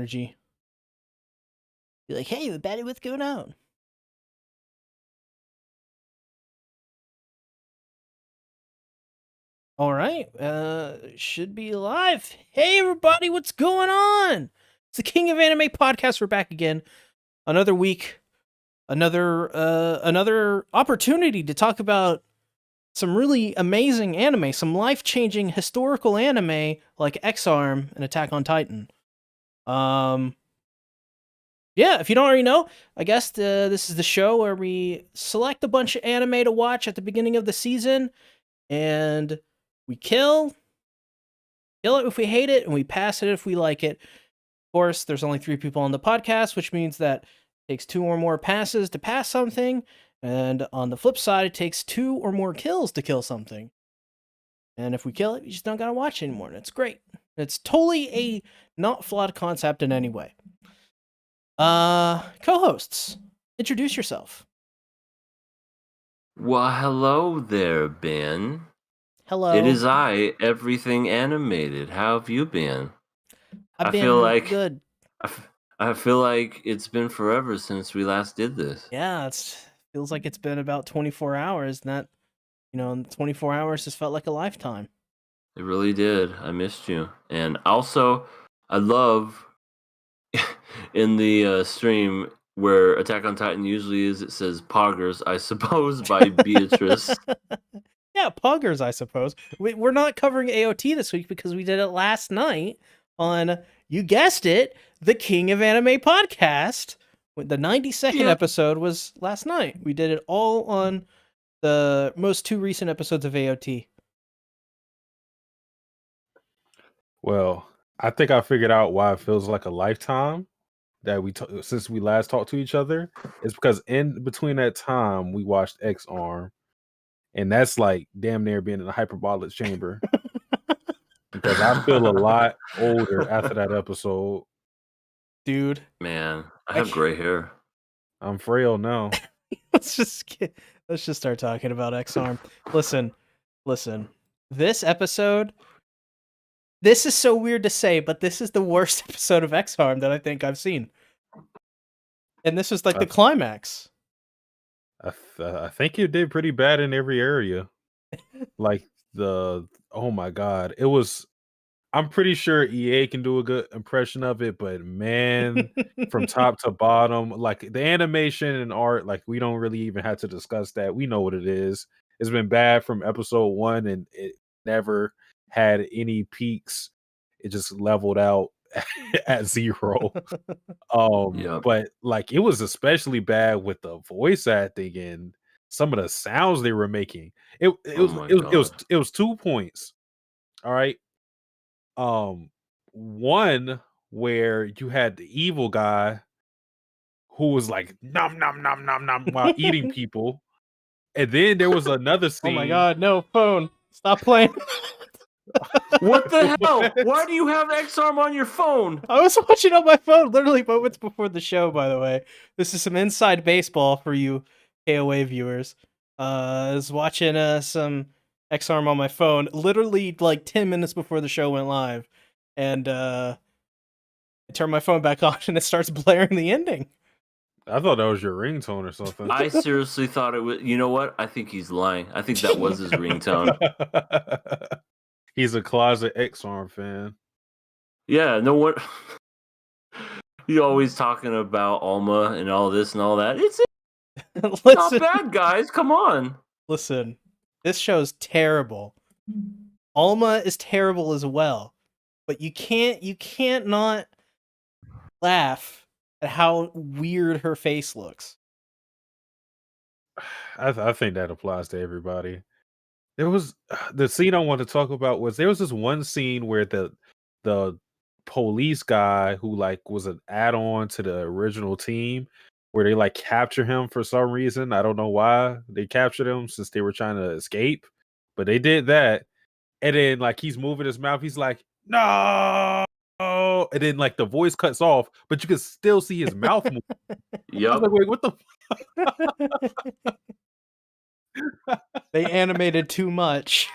energy. Be like, hey, Betty, what's going on? All right, should be live. Hey, everybody, what's going on? It's the King of Anime podcast. We're back again. Another week, another opportunity to talk about some really amazing anime, some life-changing historical anime like X-Arm and Attack on Titan. Yeah, if you don't already know, I guess this is the show where we select a bunch of anime to watch at the beginning of the season, and we kill it if we hate it, and we pass it if we like it. Of course, there's only 3 people on the podcast, which means that it takes 2 or more passes to pass something, and on the flip side, it takes 2 or more kills to kill something. And if we kill it, you just don't gotta watch it anymore, and it's great. It's totally a not flawed concept in any way. Co-hosts, introduce yourself. Well, hello there, Ben. Hello. It is I, Everything Animated. How have you been? I've been good. I feel like it's been forever since we last did this. Yeah, feels like it's been about 24 hours, and that, 24 hours just felt like a lifetime. It really did. I missed you. And also, I love in the stream where Attack on Titan usually is, it says Poggers, I suppose, by Beatrice. Yeah, Poggers, I suppose. We're not covering AOT this week because we did it last night on, you guessed it, the King of Anime podcast. The 92nd episode was last night. We did it all on the most 2 recent episodes of AOT. Well, I think I figured out why it feels like a lifetime that since we last talked to each other. It's because in between that time we watched X-Arm, and that's like damn near being in a hyperbolic chamber. Because I feel a lot older after that episode. Dude. Man, I have gray hair. I'm frail now. Let's just start talking about X-Arm. Listen. This episode, this is so weird to say, but this is the worst episode of X-Arm that I think I've seen. And this was like the climax. I think you did pretty bad in every area. Like oh my god, it was. I'm pretty sure EA can do a good impression of it, but man, from top to bottom, like the animation and art, like we don't really even have to discuss that. We know what it is. It's been bad from episode 1, and it never had any peaks. It just leveled out at 0. But like it was especially bad with the voice acting and some of the sounds they were making. It was 2 points. All right. One where you had the evil guy who was like nom nom nom nom nom while eating people, and then there was another scene. Oh my god, no, phone! Stop playing. What the hell? Why do you have X-Arm on your phone? I was watching on my phone literally moments before the show, by the way. This is some inside baseball for you KOA viewers. I was watching some X-Arm on my phone literally like 10 minutes before the show went live. And I turn my phone back on and it starts blaring the ending. I thought that was your ringtone or something. I seriously thought it was. You know what? I think he's lying. I think that was his ringtone. He's a closet X-Arm fan. Yeah, no one. You always talking about Alma and all this and all that. It's not bad, guys. Come on. Listen, this show's terrible. Alma is terrible as well. But you can't not laugh at how weird her face looks. I think that applies to everybody. There was the scene I want to talk about was there was this one scene where the police guy who like was an add-on to the original team where they like capture him for some reason. I don't know why they captured him since they were trying to escape, but they did that. And then like he's moving his mouth, he's like, no, and then like the voice cuts off, but you can still see his mouth move. Yep. Like, wait, what the They animated too much.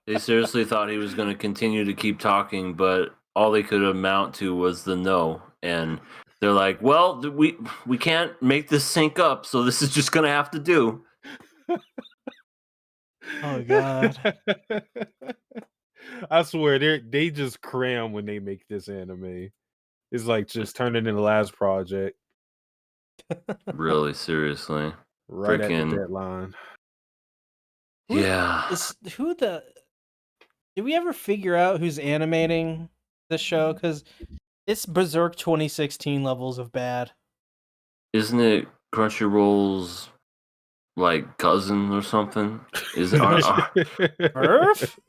They seriously thought he was going to continue to keep talking, but all they could amount to was the no, and they're like, "Well, we can't make this sync up, so this is just gonna have to do." Oh god. I swear they just cram when they make this anime. It's like just turning in the last project Really, seriously, right at the freaking deadline. yeah. Did we ever figure out who's animating this show? Because it's Berserk 2016 levels of bad. Isn't it Crunchyroll's like cousin or something? Is it? Earth?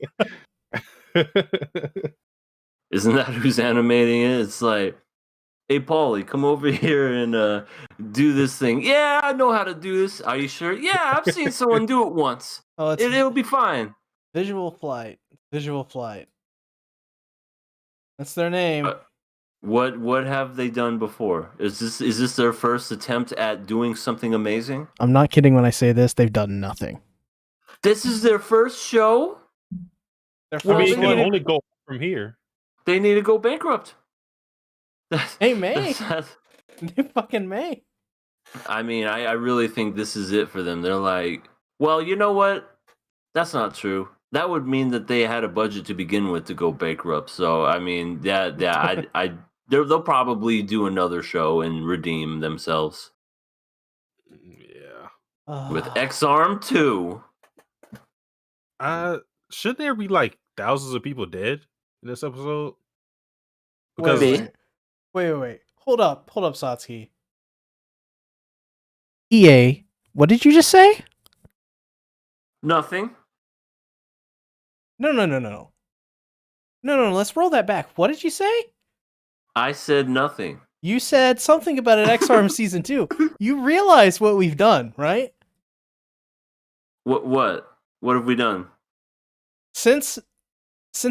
Isn't that who's animating it? It's like, hey, Paulie, come over here and do this thing. Yeah, I know how to do this. Are you sure? Yeah, I've seen someone do it once. Oh, it's It'll be fine. Visual Flight. Visual Flight. That's their name. What have they done before? Is this their first attempt at doing something amazing? I'm not kidding when I say this. They've done nothing. This is their first show? Their I mean, first it can one. only go from here. They need to go bankrupt. They may. That's- They fucking may. I mean, I really think this is it for them. They're like, well, you know what? That's not true. That would mean that they had a budget to begin with to go bankrupt. So, I mean, they'll probably do another show and redeem themselves Yeah. with X-Arm 2. Shouldn't there be like thousands of people dead in this episode? Wait. Hold up, Satsuki. EA, what did you just say? Nothing. No. Let's roll that back. What did you say? I said nothing. You said something about an X-Arm season 2. You realize what we've done, right? What have we done? Since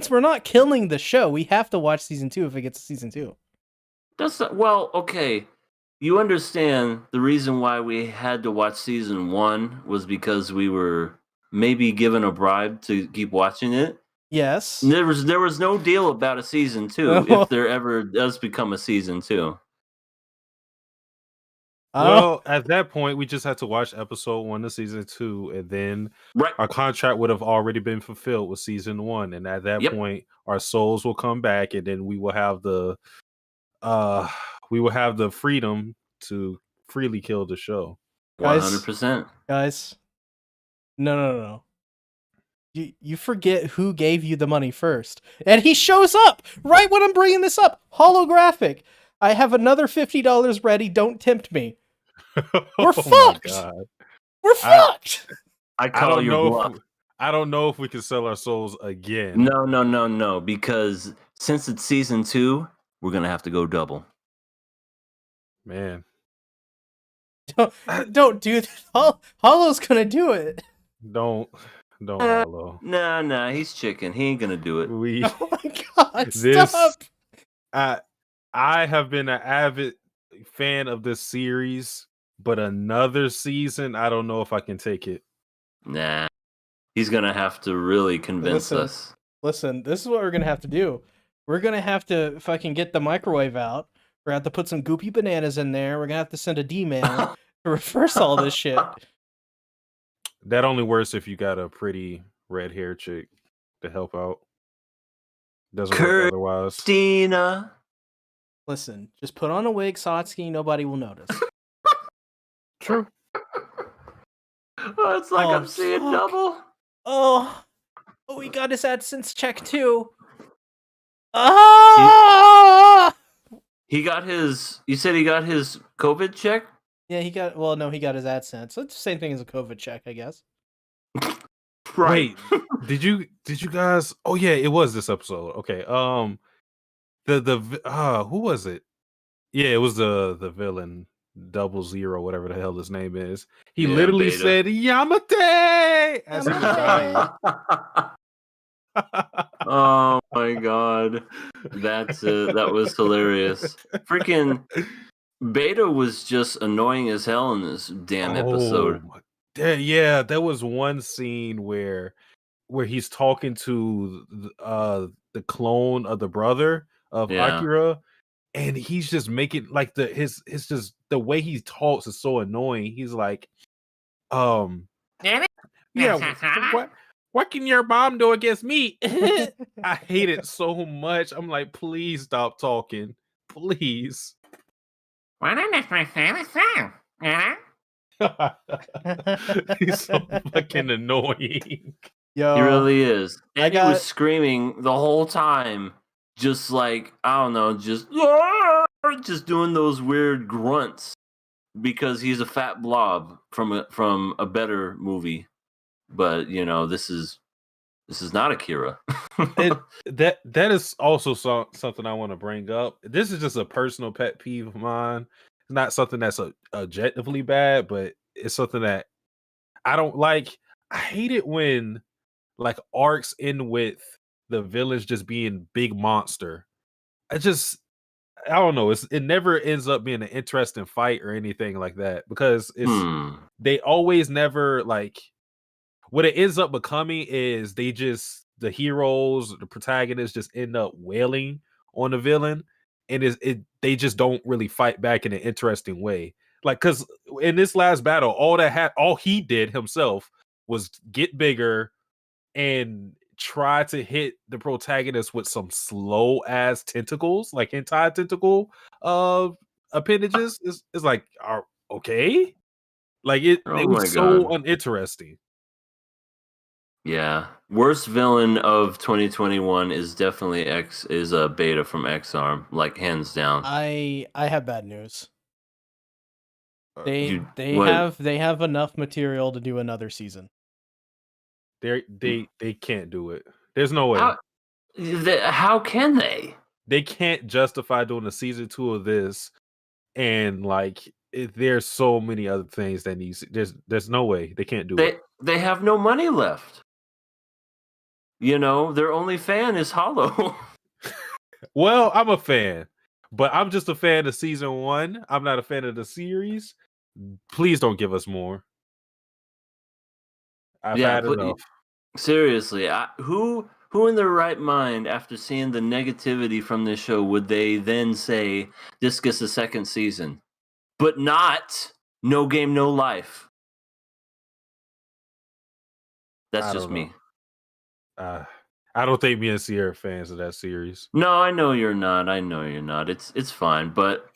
we're not killing the show, we have to watch season 2 if it gets to season 2. That's not, well, okay. You understand the reason why we had to watch season 1 was because we were maybe given a bribe to keep watching it. Yes. There was no deal about a season 2 if there ever does become a season 2. Well, at that point, we just had to watch episode 1 of season 2, and then our contract would have already been fulfilled with season 1. And at that point, our souls will come back, and then we will have the freedom to freely kill the show. 100%. Guys, no. You forget who gave you the money first. And he shows up right when I'm bringing this up. Holographic. I have another $50 ready. Don't tempt me. We're fucked. We're fucked. I call your bluff. I don't know if we can sell our souls again. No. Because since it's season 2, we're going to have to go double. Man. Don't do that. Hollow's going to do it. Don't Hollow. Nah, he's chicken. He ain't gonna do it. Oh my god, stop! I have been an avid fan of this series, but another season, I don't know if I can take it. Nah. He's gonna have to really convince us. Listen, this is what we're gonna have to do. We're gonna have to fucking get the microwave out. We're gonna have to put some goopy bananas in there. We're gonna have to send a D-mail to reverse all this shit. That only works if you got a pretty red hair chick to help out. Doesn't work otherwise. Christina. Listen, just put on a wig, Satsuki, nobody will notice. True. Oh, it's like I'm seeing double. Oh, we got his AdSense check too. Ah! He got his. You said he got his COVID check. Yeah, he got. Well, no, he got his AdSense. So it's the same thing as a COVID check, I guess. Right. Wait, did you guys? Oh yeah, it was this episode. Okay. Who was it? Yeah, it was the villain 00, whatever the hell his name is. He literally said Yamate as he was dying. Oh my god, that was hilarious. Freaking Beta was just annoying as hell in this damn episode. Yeah, there was one scene where he's talking to the clone of the brother of Yeah. Akira, and he's just making like his just the way he talks is so annoying. He's like, yeah, what can your mom do against me? I hate it so much. I'm like, please stop talking, please. He's so fucking annoying. Yo, He really is. I And he got- was screaming the whole time, just like, I don't know, just doing those weird grunts because he's a fat blob from a better movie. But, you know, this is not Akira. That is also something I want to bring up. This is just a personal pet peeve of mine. It's not something that's objectively bad, but it's something that I don't like. I hate it when like arcs end with the villains just being big monster. I don't know. It never ends up being an interesting fight or anything like that because they always never like what it ends up becoming is the heroes, the protagonists just end up wailing on the villain, and they just don't really fight back in an interesting way. Like, because in this last battle, all he did himself was get bigger and try to hit the protagonist with some slow ass tentacles, like hentai tentacle appendages. Is like, okay, like it Oh my was so God. uninteresting. Yeah. Worst villain of 2021 is definitely a Beta from X-Arm, like hands down. I have bad news. They what? have enough material to do another season. They can't do it. There's no way. How can they? They can't justify doing a season 2 of this, and like there's so many other things that there's no way they can't do it. They have no money left. You know, their only fan is Hollow. Well, I'm a fan, but I'm just a fan of season 1. I'm not a fan of the series. Please don't give us more. I've had enough. Seriously, who in their right mind, after seeing the negativity from this show, would they then say this gets a second season, but not No Game No Life? That's just me. I don't think me and Sierra are fans of that series. No, I know you're not. It's fine, but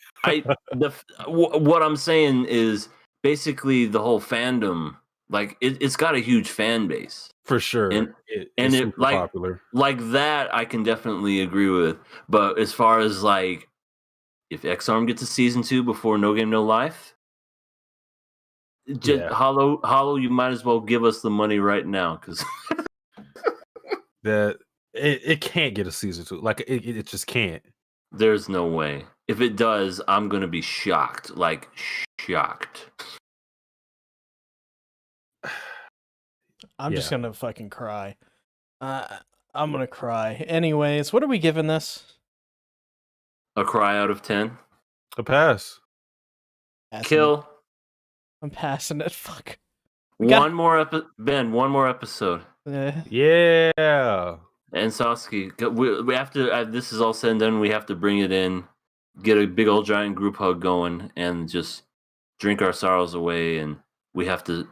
what I'm saying is basically the whole fandom, like it's got a huge fan base For sure. and it's super like popular. Like that I can definitely agree with. But as far as like if X-Arm gets a season 2 before No Game No Life, just Hollow, you might as well give us the money right now because that it can't get a season 2. Like it just can't. There's no way. If it does, I'm gonna be shocked. Like shocked. I'm just gonna fucking cry. I'm gonna cry. Anyways, what are we giving this? A cry out of 10. A pass. Kill. I'm passing it. Fuck. One more episode. Yeah. And Sasuke, we have to. This is all said and done. We have to bring it in, get a big old giant group hug going, and just drink our sorrows away. And we have to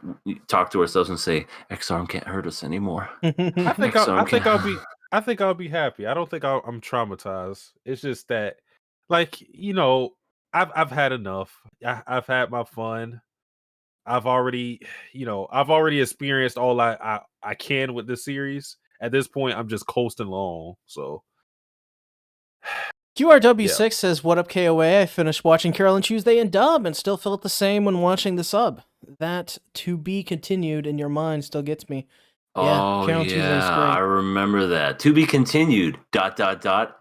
talk to ourselves and say, X-Arm can't hurt us anymore. I think I'll be happy. I don't think I'm traumatized. It's just that, like, you know, I've had enough. I've had my fun. I've already experienced all I can with this series. At this point, I'm just coasting along. So QRW6 says, "What up, KOA? I finished watching Carol and Tuesday in dub and still felt the same when watching the sub. That to be continued in your mind still gets me." Oh yeah, I remember that. To be continued. ...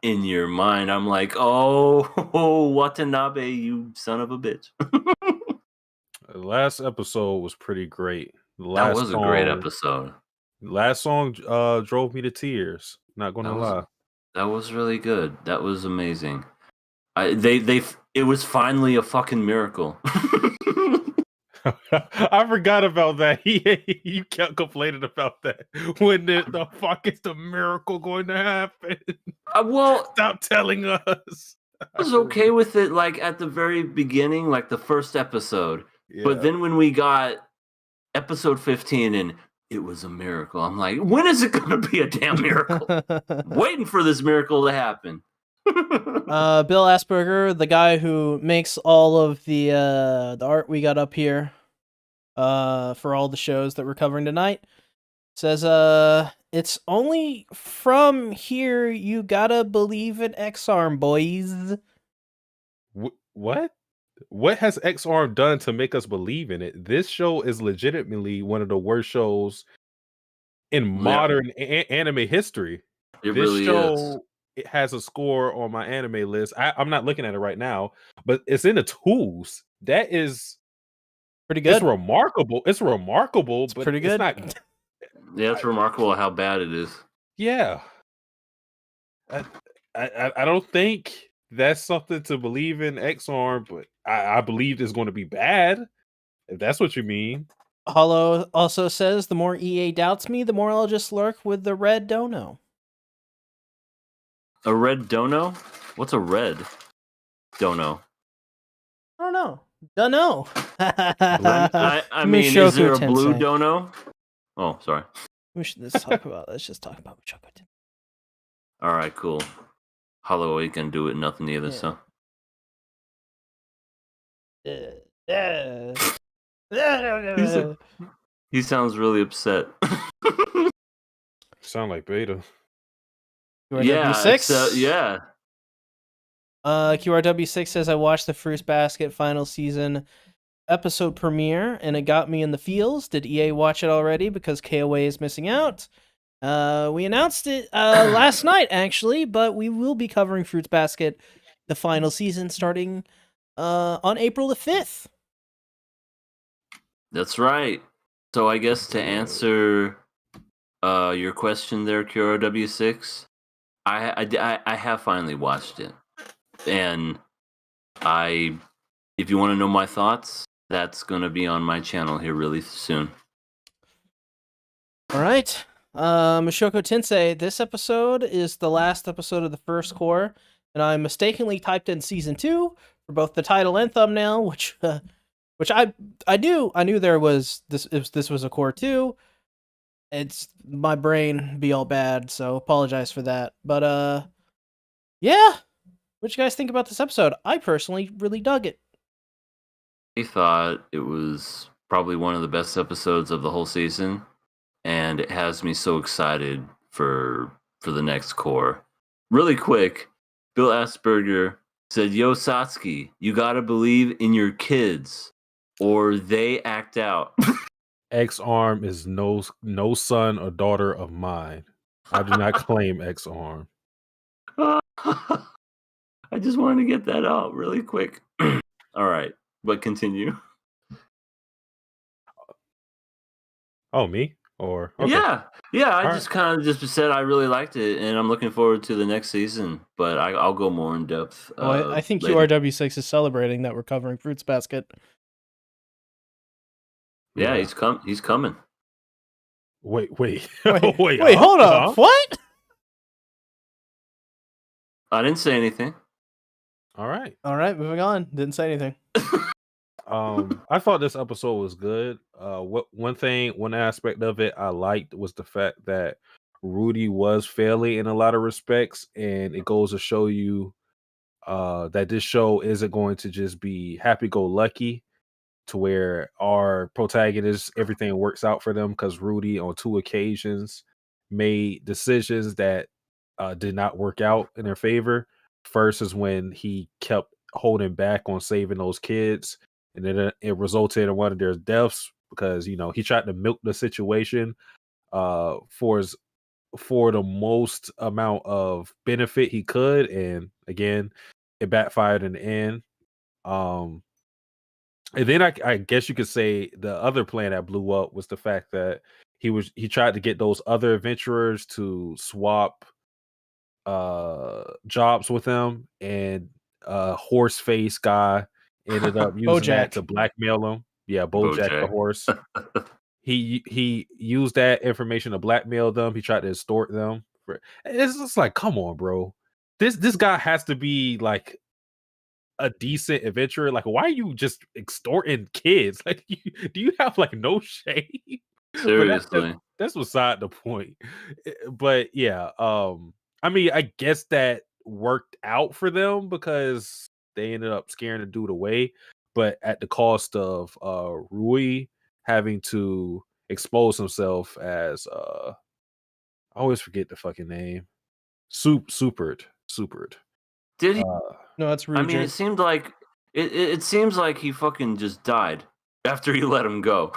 In your mind, I'm like, oh, Watanabe, you son of a bitch. The last episode was pretty great. That was a great episode. Last song drove me to tears. Not gonna lie. That was really good. That was amazing. It was finally a fucking miracle. I forgot about that. You kept complaining about that. When the fuck is the miracle going to happen? Well, Stop telling us. I was okay with it, like at the very beginning, like the first episode. Yeah. But then when we got episode 15 and it was a miracle, I'm like, when is it going to be a damn miracle? Waiting for this miracle to happen. Bill Asperger, the guy who makes all of the art we got up here for all the shows that we're covering tonight, says it's only from here you gotta believe in X-Arm, boys. What? What has X-Arm done to make us believe in it? This show is legitimately one of the worst shows in modern anime history. It This really show is. it has a score on my anime list. I'm not looking at it right now, but it's in the tools. That is Pretty good. It's remarkable. It's remarkable, but pretty good. it's not. Yeah, it's remarkable how bad it is. Yeah. I don't think that's something to believe in X-Arm, but I believe it's going to be bad, if that's what you mean. Hollow also says the more EA doubts me, the more I'll just lurk with the red dono. A red dono? What's a red dono? I don't know. Don't know. I mean, is there a blue Tensei. dono? Oh, sorry. Let's just talk about Mushoku Tensei. All right, cool. Hollow can do it, nothing either, so. He sounds really upset. Sound like Beta. QRW6? Yeah. QRW6 says I watched the Fruits Basket final season episode premiere and it got me in the feels. Did EA watch it already? Because KOA is missing out. We announced it last night actually, but we will be covering Fruits Basket, the final season, starting on April the 5th. That's right. So I guess to answer your question there, QRW6, I have finally watched it. And if you want to know my thoughts, that's going to be on my channel here really soon. All right. Mushoku Tensei, this episode is the last episode of the first core, and I mistakenly typed in season 2 for both the title and thumbnail, which I knew there was this was a core 2. It's my brain be all bad, so apologize for that. But yeah. What you guys think about this episode? I personally really dug it. I thought it was probably one of the best episodes of the whole season, and it has me so excited for the next core. Really quick, Bill Asperger said, "Yo, Satsuki, you gotta believe in your kids, or they act out." X-Arm is no son or daughter of mine. I do not claim X-Arm. I just wanted to get that out really quick. All right, but continue. Oh, me? Or okay. Yeah. I All just kind of just said I really liked it, and I'm looking forward to the next season. But I'll go more in depth. I think later. QRW6 is celebrating that we're covering Fruits Basket. Yeah, he's coming. Wait. Wait, hold up. What? I didn't say anything. All right, moving on. Didn't say anything. I thought this episode was good. One aspect of it I liked was the fact that Rudy was failing in a lot of respects, and it goes to show you that this show isn't going to just be happy-go-lucky to where our protagonists everything works out for them, because Rudy on 2 occasions made decisions that did not work out in their favor. First is when he kept holding back on saving those kids, and then it resulted in one of their deaths because he tried to milk the situation for the most amount of benefit he could, and again it backfired in the end. And then I guess you could say the other plan that blew up was the fact that he tried to get those other adventurers to swap jobs with him, and horse face guy ended up using that to blackmail him. Yeah, Bojack the Bojack. horse. He used that information to blackmail them. He tried to extort them. It's just like, come on, bro. This guy has to be like a decent adventurer. Like, why are you just extorting kids? Like, do you have like no shame? But Seriously. that's beside the point. But yeah, I mean, I guess that worked out for them because they ended up scaring the dude away, but at the cost of Rui having to expose himself as I always forget the fucking name. Supered. Did he? Uh No, that's I mean, it Ruger. seemed like it seems like he fucking just died after he let him go.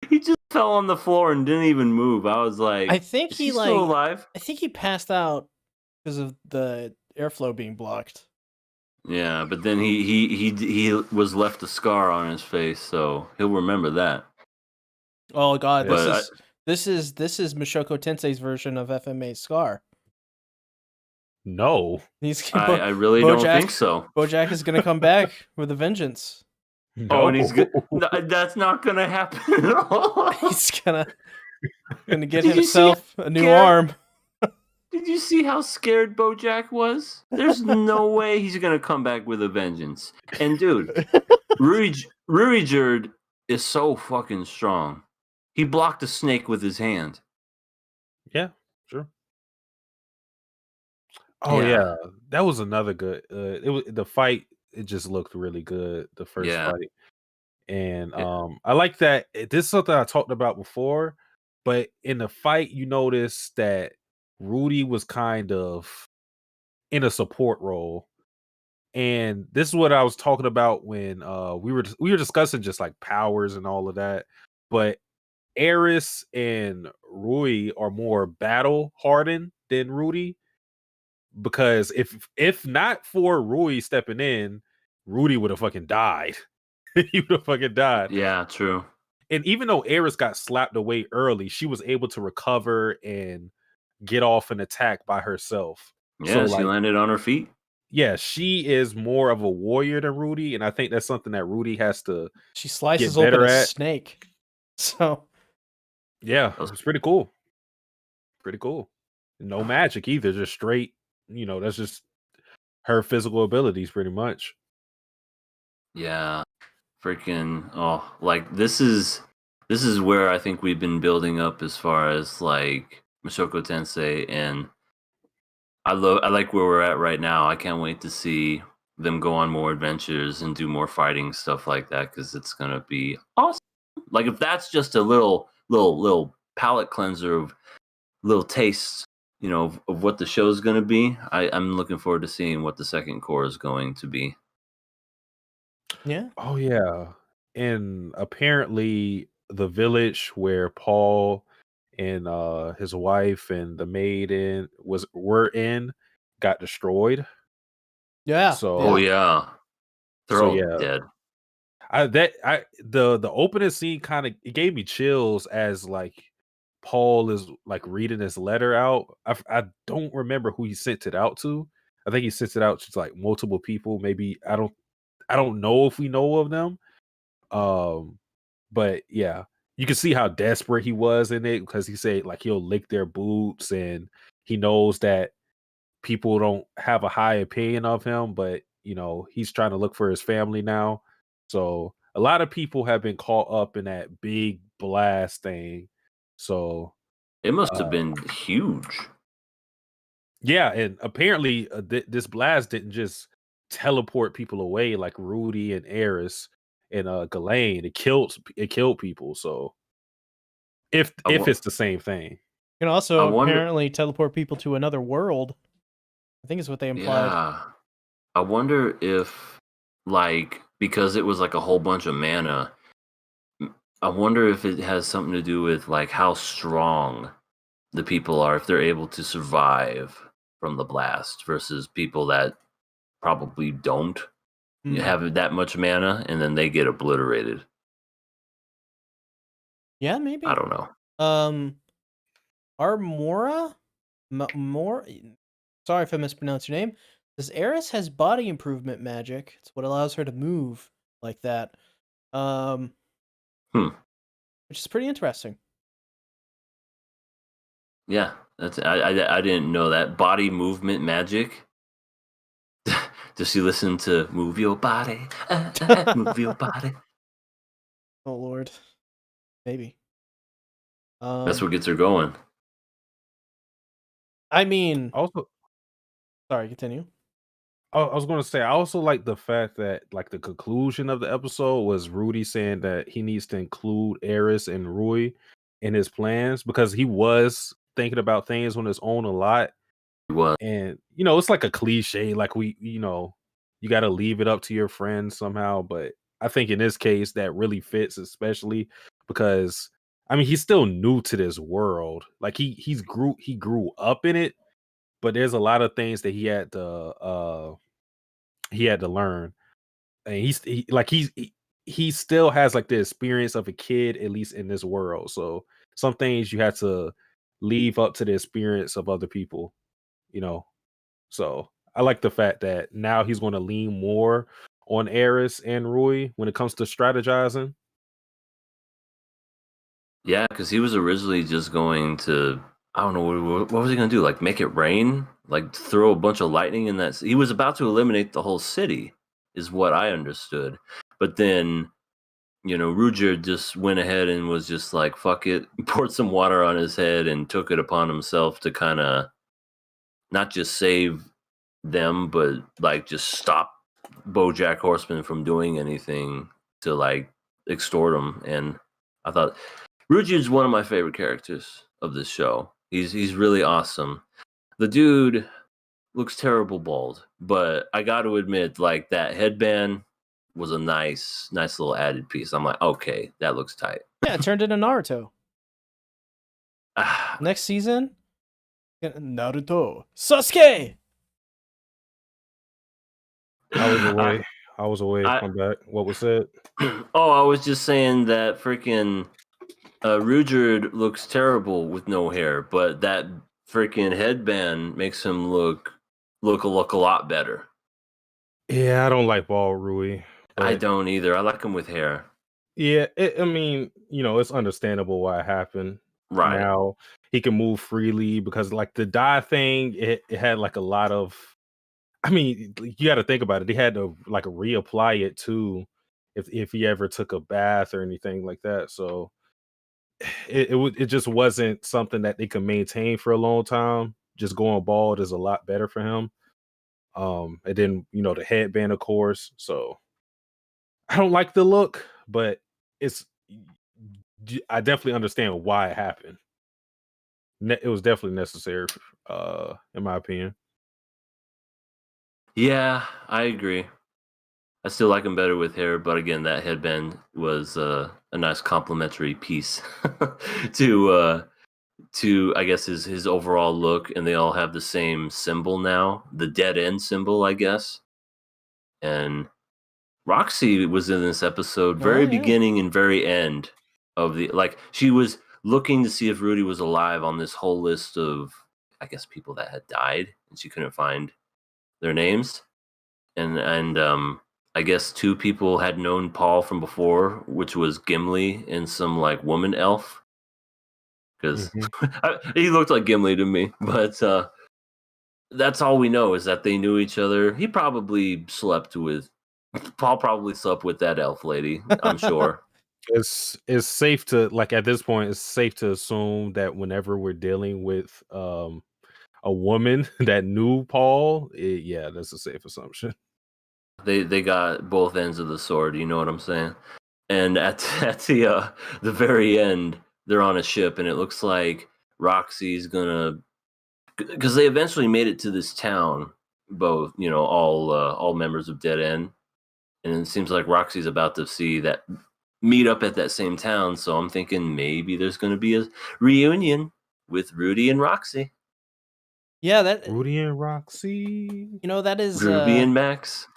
He just fell on the floor and didn't even move. I was like, I think is he he still alive? I think he passed out because of the airflow being blocked. Yeah, but then he was left a scar on his face, so he'll remember that. Oh god, Yeah. this is Mushoku Tensei's version of FMA's Scar. No. He's I really don't think so. Bojack is gonna come back with a vengeance. Oh, No. and he's good. No, that's not gonna happen at all. He's gonna get Did you see himself a new scared- arm. Did you see how scared Bojack was? There's no way he's gonna come back with a vengeance. And dude, Ruijerd is so fucking strong. He blocked a snake with his hand. Yeah, sure. Oh yeah, that was another good. It was the fight. It just looked really good. The first Yeah. fight, and Yeah. I like that. This is something I talked about before, but in the fight, you notice that Rudy was kind of in a support role, and this is what I was talking about when we were discussing just like powers and all of that. But Eris and Rui are more battle hardened than Rudy. Because if not for Rui stepping in, Rudy would have fucking died. He would have fucking died. Yeah, true. And even though Eris got slapped away early, she was able to recover and get off an attack by herself. Yeah, So she like, landed on her feet. yeah, she is more of a warrior than Rudy, and I think that's something that Rudy has to She slices get better open a at. snake. So Yeah, That was- it's pretty cool. Pretty cool. No magic either, just straight, that's just her physical abilities pretty much. Yeah. Freaking like this is where I think we've been building up as far as like Mushoku Tensei, and I like where we're at right now. I can't wait to see them go on more adventures and do more fighting stuff like that, because it's gonna be awesome. Like if that's just a little palate cleanser of little taste, of what the show's gonna be. I'm looking forward to seeing what the second core is going to be. yeah. Oh yeah. And apparently the village where Paul and his wife and the maid were in got destroyed. Yeah. So Oh yeah, they're so all yeah. dead. The opening scene kind of it gave me chills as like Paul is like reading his letter out. I don't remember who he sent it out to. I think he sent it out to like multiple people. Maybe I don't know if we know of them. But yeah, you can see how desperate he was in it because he said like he'll lick their boots and he knows that people don't have a high opinion of him, but he's trying to look for his family now. So a lot of people have been caught up in that big blast thing. So It must have been huge. yeah, and apparently this blast didn't just teleport people away like Rudy and Eris and Ghislaine. It killed people. So if it's the same thing. You can I also wonder- apparently teleport people to another world. I think is what they implied. Yeah. I wonder if, like, because it was like a whole bunch of mana, I wonder if it has something to do with like how strong the people are, if they're able to survive from the blast versus people that probably don't have that much mana and then they get obliterated. Yeah, maybe. I don't know. Armora? More? Sorry if I mispronounced your name. This Eris has body improvement magic. It's what allows her to move like that, um, Hmm. which is pretty interesting. Yeah, I didn't know that body movement magic. Does she listen to "Move Your Body, Move Your Body"? Oh Lord, maybe. That's Um, what gets her going. I mean, Also, sorry, continue. I was going to say, I also like the fact that like the conclusion of the episode was Rudy saying that he needs to include Eris and Rui in his plans because he was thinking about things on his own a lot. It was. And it's like a cliche, like you got to leave it up to your friends somehow. But I think in this case, that really fits, especially because I mean he's still new to this world. Like he grew up in it, but there's a lot of things that he had to learn, and he still has like the experience of a kid, at least in this world. So some things you have to leave up to the experience of other people, you know. So I like the fact that now he's going to lean more on Eris and Rui when it comes to strategizing. Yeah, because he was originally just going to. I don't know what was he going to do? Like make it rain? Like throw a bunch of lightning in that? He was about to eliminate the whole city, is what I understood. But then Ruger just went ahead and was just like, fuck it, poured some water on his head and took it upon himself to kind of not just save them, but like just stop BoJack Horseman from doing anything to like extort him. And I thought Ruger's one of my favorite characters of this show. He's really awesome. The dude looks terrible bald, but I got to admit, like that headband was a nice little added piece. I'm like, okay, that looks tight. Yeah, it turned into Naruto. Ah, Next season, Naruto Sasuke. I was I, away. I was away. I, I'm back. What was said? oh, I was just saying that freaking Ruger looks terrible with no hair, but that freaking headband makes him look a lot better. Yeah, I don't like bald Rui, I but don't either. I like him with hair. yeah, I mean, it's understandable why it happened. Right. Now he can move freely because, like, the dye thing, it had like a lot of. I mean, you got to think about it. They had to like reapply it too, if he ever took a bath or anything like that. So it just wasn't something that they could maintain for a long time. Just going bald is a lot better for him. And then the headband, of course. So I don't like the look, but it's I definitely understand why it happened. It was definitely necessary, in my opinion. Yeah, I agree. I still like him better with hair, but again, that headband was a nice complimentary piece to I guess his overall look, and they all have the same symbol now, the dead end symbol, I guess. And Roxy was in this episode, Oh very yeah. beginning and very end of the like she was looking to see if Rudy was alive on this whole list of I guess people that had died, and she couldn't find their names. And I guess two people had known Paul from before, which was Gimli and some like woman elf, because Mhm. he looked like Gimli to me. But that's all we know is that they knew each other. He probably slept with Paul. Probably slept with that elf lady. I'm sure. It's safe to like at this point. It's safe to assume that whenever we're dealing with a woman that knew Paul, yeah, that's a safe assumption. They got both ends of the sword. You know what I'm saying? And at at the very end, they're on a ship, and it looks like Roxy's gonna because they eventually made it to this town, both all members of Dead End, and it seems like Roxy's about to see that meet up at that same town. So I'm thinking maybe there's going to be a reunion with Rudy and Roxy, Yeah, that Rudy and Roxy. that is Ruby and Max.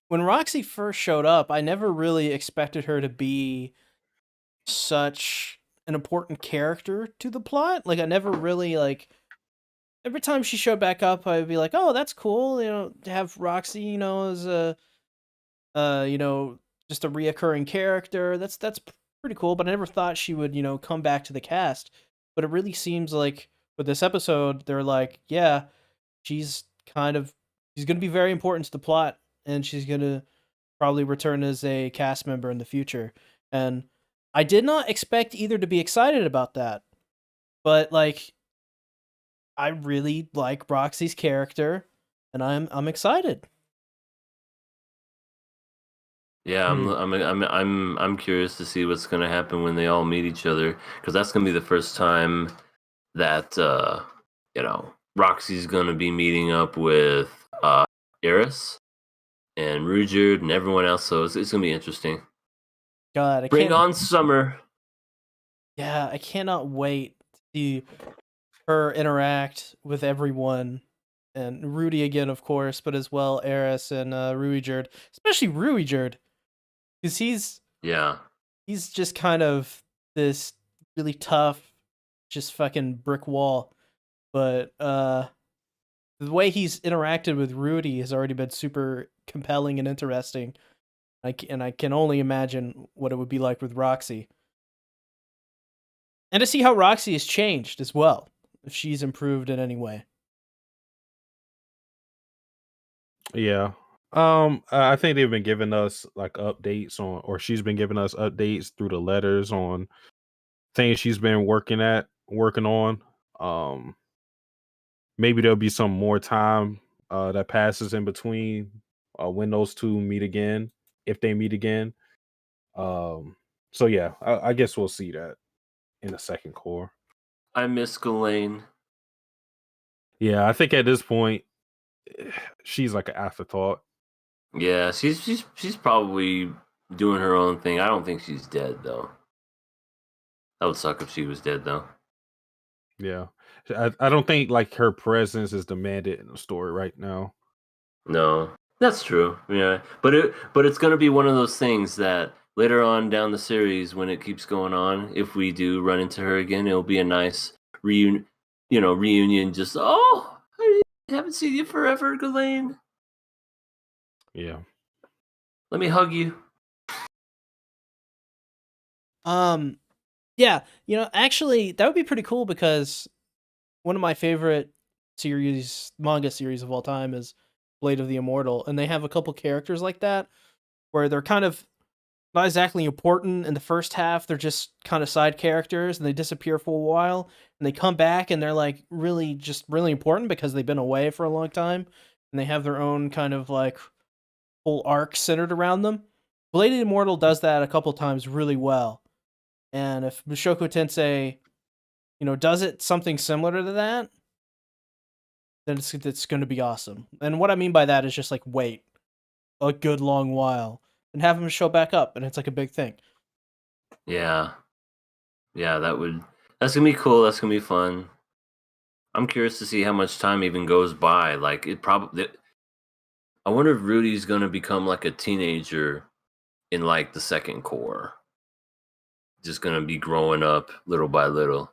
when Roxy first showed up, I never really expected her to be such an important character to the plot. Like I never really like every time she showed back up, I'd be like, "Oh, that's cool." To have Roxy, as a just a reoccurring character. That's pretty cool. But I never thought she would, come back to the cast. But it really seems like with this episode, they're like, yeah, she's she's going to be very important to the plot, and she's going to probably return as a cast member in the future. And I did not expect either to be excited about that, but like, I really like Roxy's character, and I'm excited. Yeah, I'm curious to see what's going to happen when they all meet each other, because that's going to be the first time that Roxy's going to be meeting up with Eris and Ruijerd and everyone else. So it's going to be interesting. God, I Bring can't. on summer. Yeah, I cannot wait to see her interact with everyone, and Rudy again, of course, but as well Eris and Ruijerd, especially Ruijerd, because Yeah. he's just kind of this really tough, just fucking brick wall. But the way he's interacted with Rudy has already been super compelling and interesting. And I can only imagine what it would be like with Roxy. And to see how Roxy has changed as well, if she's improved in any way. Yeah. I think they've been giving us like updates on, or she's been giving us updates through the letters on things she's been working on. Maybe there'll be some more time that passes in between when those two meet again, if they meet again. So yeah, I guess we'll see that in the second core. I miss Ghislaine. Yeah, I think at this point she's like an afterthought. Yeah, she's probably doing her own thing. I don't think she's dead though. That would suck if she was dead though. Yeah. I don't think like her presence is demanded in the story right now. No, that's true. Yeah, but it's gonna be one of those things that later on down the series, when it keeps going on, if we do run into her again, it'll be a nice reunion. Reunion. Just I haven't seen you forever, Ghislaine. Yeah. Let me hug you. Yeah, actually that would be pretty cool, because one of my favorite manga series of all time is Blade of the Immortal, and they have a couple characters like that where they're kind of not exactly important in the first half. They're just kind of side characters, and they disappear for a while, and they come back, and they're like really important because they've been away for a long time, and they have their own kind of like whole arc centered around them. Blade of the Immortal does that a couple times really well, and if Mushoku Tensei, does it something similar to that, then it's going to be awesome. And what I mean by that is just like wait a good long while and have him show back up, and it's like a big thing. Yeah, that's gonna be cool. That's gonna be fun. I'm curious to see how much time even goes by. Like I wonder if Rudy's gonna become like a teenager in like the second core. Just gonna be growing up little by little,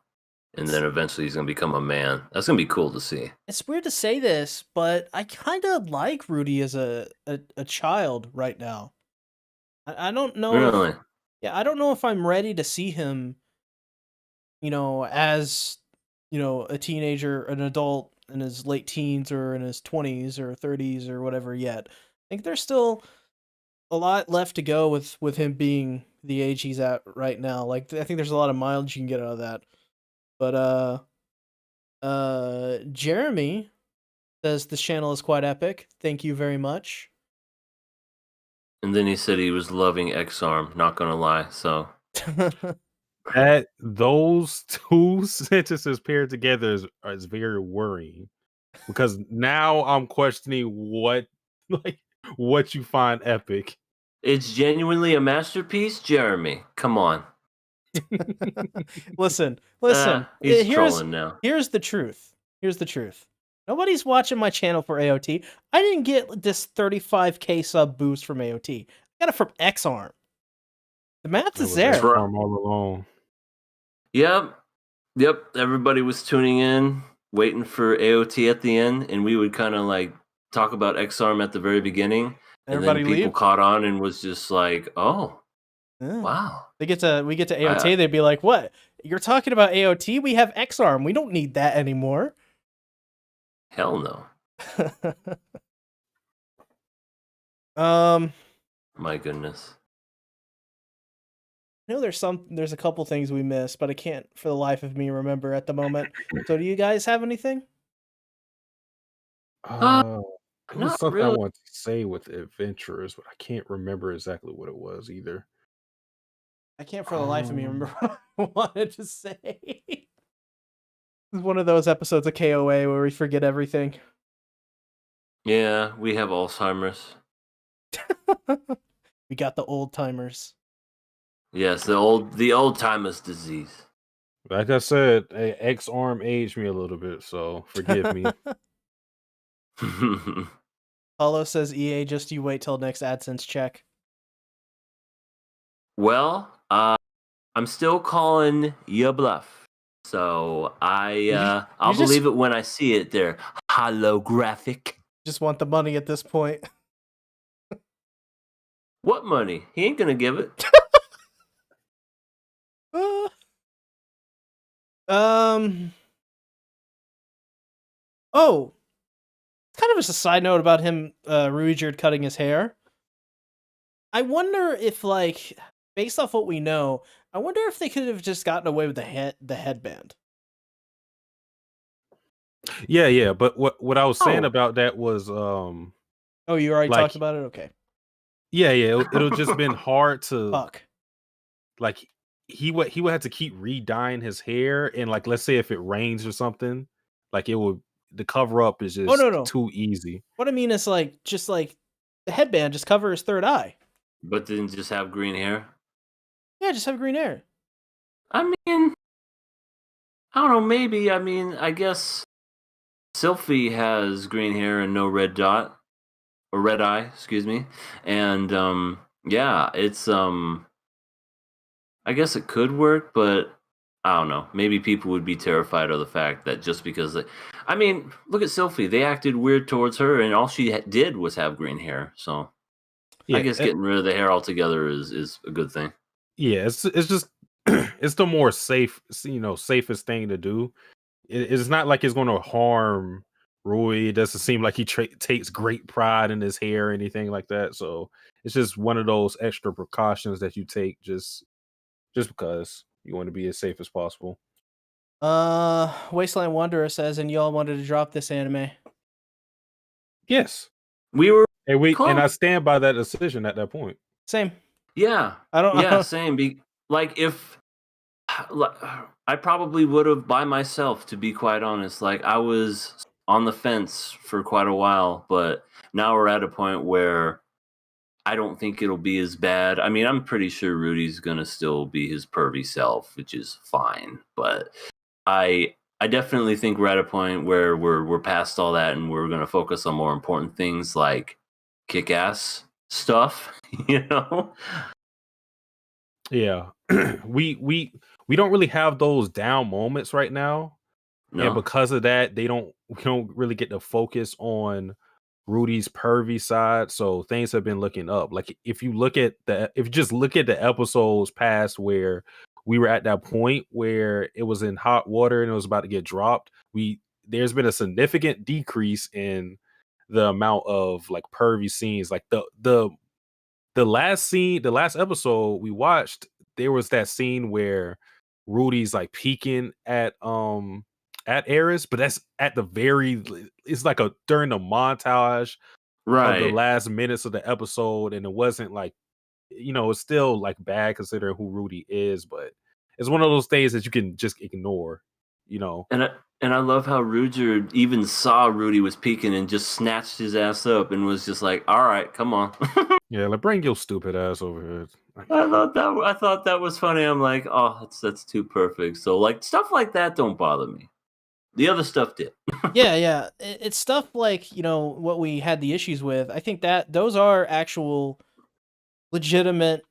and then eventually he's gonna become a man. That's gonna be cool to see. It's weird to say this, but I kind of like Rudy as a child right now. I don't know Really? I don't know if I'm ready to see him, as a teenager, an adult in his late teens or in his 20s or 30s or whatever yet. I think there's still a lot left to go with him being the age he's at right now. Like, I think there's a lot of mileage you can get out of that. But Jeremy says this channel is quite epic. Thank you very much. And then he said he was loving X-Arm. Not gonna lie. So That those two sentences paired together is very worrying, because now I'm questioning what what you find epic. it's genuinely a masterpiece, Jeremy. Come on. Listen. He's trolling now. Here's the truth. Nobody's watching my channel for AOT. I didn't get this 35k sub boost from AOT. I got it from X-Arm. The math is there. X-Arm all along. Yep. Everybody was tuning in, waiting for AOT at the end, and we would kind of like talk about X-Arm at the very beginning. And Everybody then people leave. caught on and was just like, "Oh, Yeah. wow." We get to AOT. They'd be like, "What? You're talking about AOT? We have X-Arm. We don't need that anymore." Hell no. My goodness. I know there's a couple things we missed, but I can't for the life of me remember at the moment. So do you guys have anything? Uh, it was Not something I really. wanted to say with adventurers, but I can't remember exactly what it was either. I can't for the life of me remember what I wanted to say. This is one of those episodes of KOA where we forget everything. Yeah, we have Alzheimer's. We got the old timers. Yes, the old timers disease. Like I said, X arm aged me a little bit, so forgive me. Paulo says EA, just you wait till next AdSense check. Well, I'm still calling your bluff. So I'll believe it when I see it there. Holographic. Just want the money at this point. What money? He ain't gonna give it. Oh, kind of just a side note about him, Ruijerd cutting his hair. I wonder if, like, based off what we know, I wonder if they could have just gotten away with the headband. Yeah. But what I was saying Oh. about that was, Oh, you already like, talked about it? Okay. yeah. It'll just been hard to Fuck. like. He would have to keep re-dyeing his hair, and like, let's say if it rains or something, like the cover up is just no. too easy. What I mean is, like, just like the headband, just cover his third eye. But didn't just have green hair? Yeah, just have green hair. I mean, I don't know, maybe. I mean, I guess Sylphie has green hair and no red dot. Or red eye, excuse me. And yeah, it's I guess it could work, but I don't know. Maybe people would be terrified of the fact that just because I mean, look at Sylphie. They acted weird towards her, and all she did was have green hair. So Yeah, I guess getting rid of the hair altogether is a good thing. yeah. It's just it's the more safest thing to do. It's not like it's going to harm Rui. It doesn't seem like he takes great pride in his hair or anything like that. So it's just one of those extra precautions that you take just because you want to be as safe as possible. Wasteland Wanderer says, and y'all wanted to drop this anime. Yes, We were and I stand by that decision at that point. Same. Yeah. Same. Like if I probably would have by myself, to be quite honest. Like I was on the fence for quite a while, but now we're at a point where I don't think it'll be as bad. I mean, I'm pretty sure Rudy's gonna still be his pervy self, which is fine. But I definitely think we're at a point where we're past all that, and we're gonna focus on more important things like kick-ass stuff. You know? Yeah, we don't really have those down moments right now, No. and because of that, we don't really get to focus on Rudy's pervy side, so things have been looking up. Like if you just look at the episodes past where we were at that point where it was in hot water and it was about to get dropped, there's been a significant decrease in the amount of like pervy scenes. Like the last episode we watched, there was that scene where Rudy's like peeking at Eris, but that's at the it's like during the montage of the Right. last minutes of the episode, and it wasn't like, it's still like bad considering who Rudy is, but it's one of those things that you can just ignore, And I love how Ruger even saw Rudy was peeking and just snatched his ass up and was just like, "All right, come on." Yeah, like bring your stupid ass over here. I thought that was funny. I'm like, oh, that's too perfect. So like stuff like that don't bother me. The other stuff did. Yeah. It's stuff like, what we had the issues with. I think that those are actual legitimate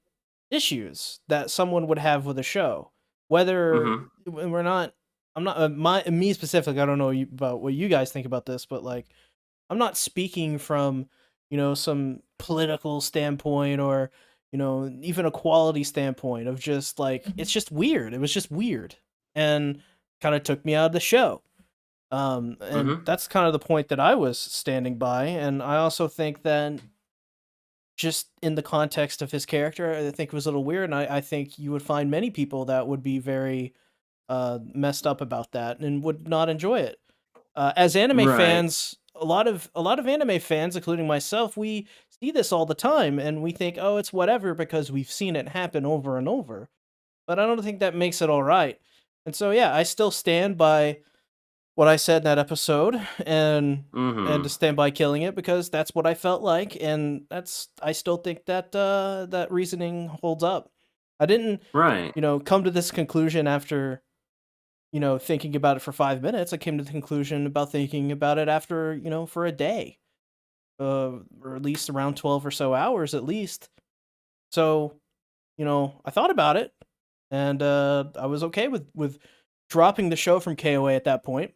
issues that someone would have with a show. Whether we're not, I'm not me specifically. I don't know about what you guys think about this, but like, I'm not speaking from some political standpoint or even a quality standpoint of just like it's just weird. It was just weird and kind of took me out of the show. And Mm-hmm. that's kind of the point that I was standing by. And I also think that just in the context of his character, I think it was a little weird. And I think you would find many people that would be very messed up about that and would not enjoy it. As anime Right. fans, a lot of anime fans, including myself, we see this all the time, and we think, oh, it's whatever because we've seen it happen over and over. But I don't think that makes it all right. And so, yeah, I still stand by what I said in that episode, and to Mm-hmm. stand by killing it because that's what I felt like, and I still think that that reasoning holds up. I didn't, Right. come to this conclusion after thinking about it for 5 minutes. I came to the conclusion about thinking about it after, for a day, or at least around 12 or so hours at least. So, I thought about it, and I was okay with dropping the show from KOA at that point.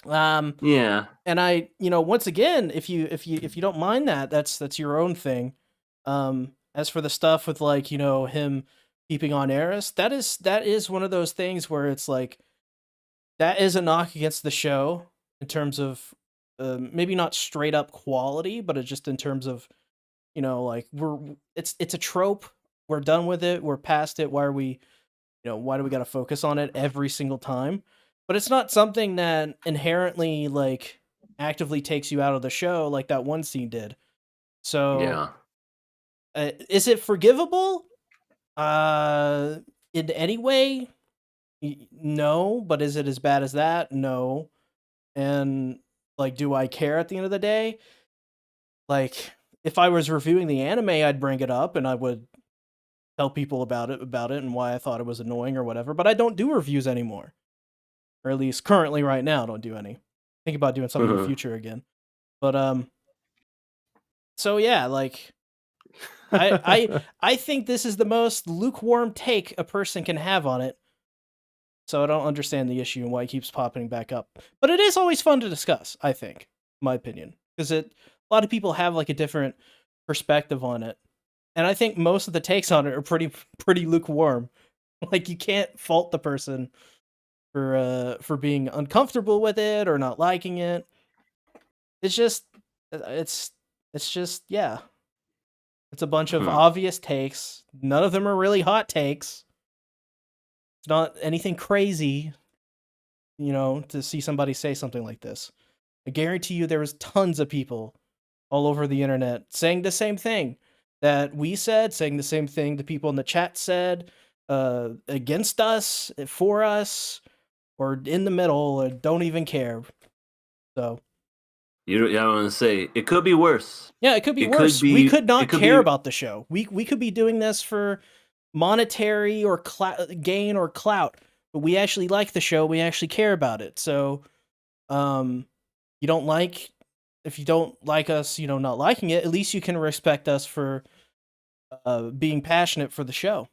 Um, Yeah. and I, once again, if you don't mind that, that's your own thing. As for the stuff with like, him keeping on Eris, that is one of those things where it's like that is a knock against the show in terms of maybe not straight up quality, but it's just in terms of like it's a trope. We're done with it. We're past it. Why do we got to focus on it every single time? But it's not something that inherently like actively takes you out of the show like that one scene did. So Yeah. is it forgivable? Uh, in any way? No, but is it as bad as that? No. And like, do I care at the end of the day? Like, if I was reviewing the anime, I'd bring it up and I would tell people about it and why I thought it was annoying or whatever. But I don't do reviews anymore, or at least currently, right now, I don't do any. Think about doing some in the future again. But so yeah, like I think this is the most lukewarm take a person can have on it. So I don't understand the issue and why it keeps popping back up. But it is always fun to discuss, I think, my opinion, because a lot of people have like a different perspective on it. And I think most of the takes on it are pretty lukewarm. Like you can't fault the person for being uncomfortable with it or not liking it. It's just it's it's just yeah. It's a bunch of Hmm. obvious takes. None of them are really hot takes. It's not anything crazy, to see somebody say something like this. I guarantee you there was tons of people all over the internet saying the same thing that we said, saying the same thing the people in the chat said, against us, for us, or in the middle, or don't even care. So You don't want to say it could be worse. yeah, it could be It could worse. We be. could It not could care be. about the show. We could be doing this for monetary or gain or clout, but we actually like the show. We actually care about it. So, um, you don't like if you don't like us, not liking it. At least you can respect us for being passionate for the show.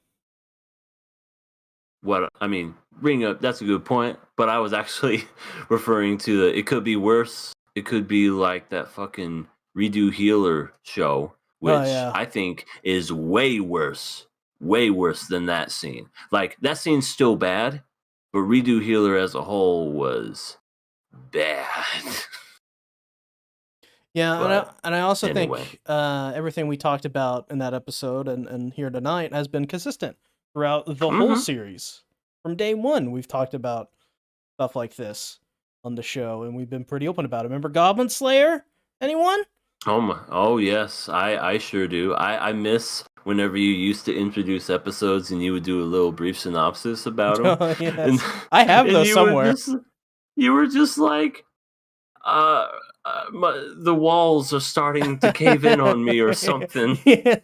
What I mean, bring up that's a good point. But I was actually referring to the. It could be worse. It could be like that fucking redo healer show, Oh which yeah, I think is way worse than that scene. Like that scene's still bad, but redo healer as a whole was bad. yeah, and I But and I also anyway. think everything we talked about in that episode and here tonight has been consistent throughout the whole Mm-hmm. series. From day one, we've talked about stuff like this on the show, and we've been pretty open about it. Remember Goblin Slayer? Anyone? Oh my! Oh yes, I sure do. I miss whenever you used to introduce episodes and you would do a little brief synopsis about them, Oh and yes, I have and those somewhere. you were just like, uh, the walls are starting to cave in on me or something. Yeah,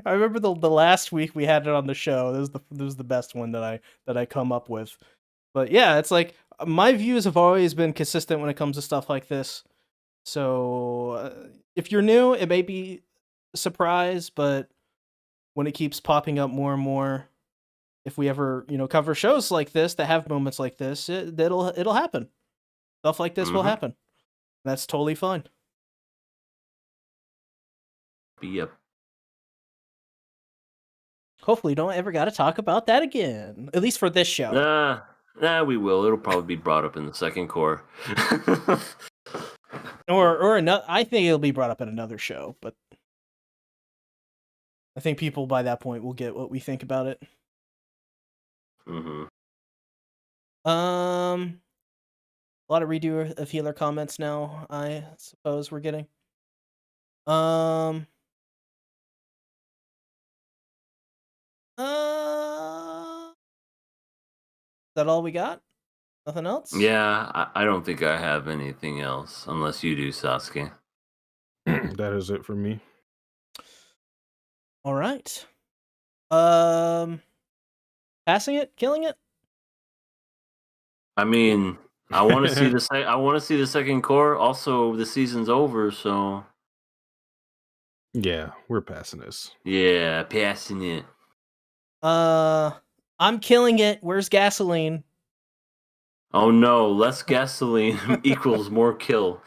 I remember the last week we had it on the show. This was the best one that I come up with. But yeah, it's like my views have always been consistent when it comes to stuff like this. So if you're new, it may be a surprise, but when it keeps popping up more and more, if we ever cover shows like this that have moments like this, it'll happen. Stuff like this will Hmm. happen. That's totally fine. Yep. Hopefully, don't ever got to talk about that again. At least for this show. Nah, we will. It'll probably be brought up in the second core. Or another. I think it'll be brought up in another show, but I think people by that point will get what we think about it. Mm-hmm. A lot of redo of healer comments now, I suppose we're getting. Is that all we got? Nothing else? Yeah, I don't think I have anything else, unless you do, Sasuke. That is it for me. All right. Passing it, killing it. I mean, I want to see I want to see the second core. Also, the season's over, so Yeah, we're passing this. yeah, passing it. I'm killing it. Where's gasoline? Oh no, less gasoline equals more kill.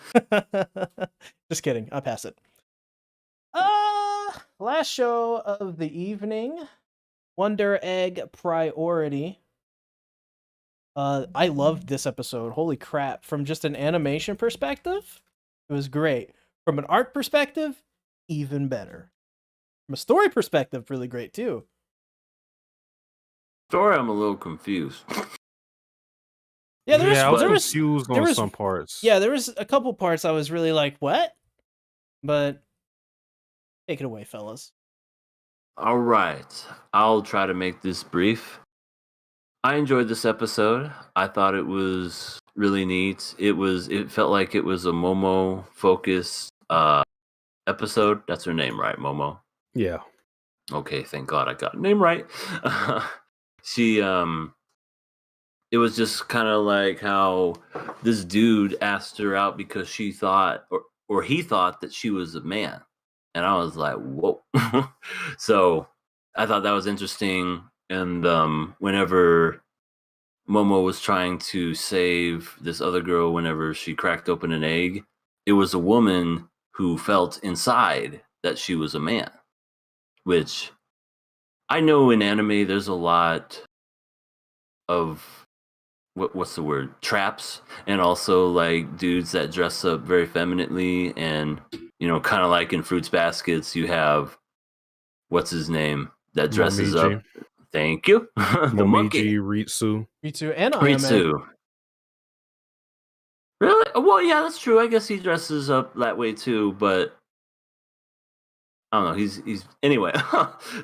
Just kidding. I'll pass it. Last show of the evening, Wonder Egg Priority. I loved this episode. Holy crap. From just an animation perspective, it was great. From an art perspective, even better. From a story perspective, really great too. Story, I'm a little confused. Yeah, I was there confused on some parts. Yeah, there was a couple parts I was really like, what? But take it away, fellas. All right, I'll try to make this brief. I enjoyed this episode. I thought it was really neat. It felt like it was a Momo focused episode. That's her name, right? Momo. Yeah. Okay, thank God I got her name right. It was just kind of like how this dude asked her out because she thought or he thought that she was a man. And I was like, whoa. So I thought that was interesting. And whenever Momo was trying to save this other girl, whenever she cracked open an egg, it was a woman who felt inside that she was a man. Which I know in anime there's a lot of what's the word, traps, and also like dudes that dress up very femininely, and kind of like in Fruits Baskets you have what's his name that dresses Momiji. up. Thank you. The monkey Ritsu and Ayame. Ritsu. Really? Well, yeah, that's true. I guess he dresses up that way too, but I don't know. He's anyway.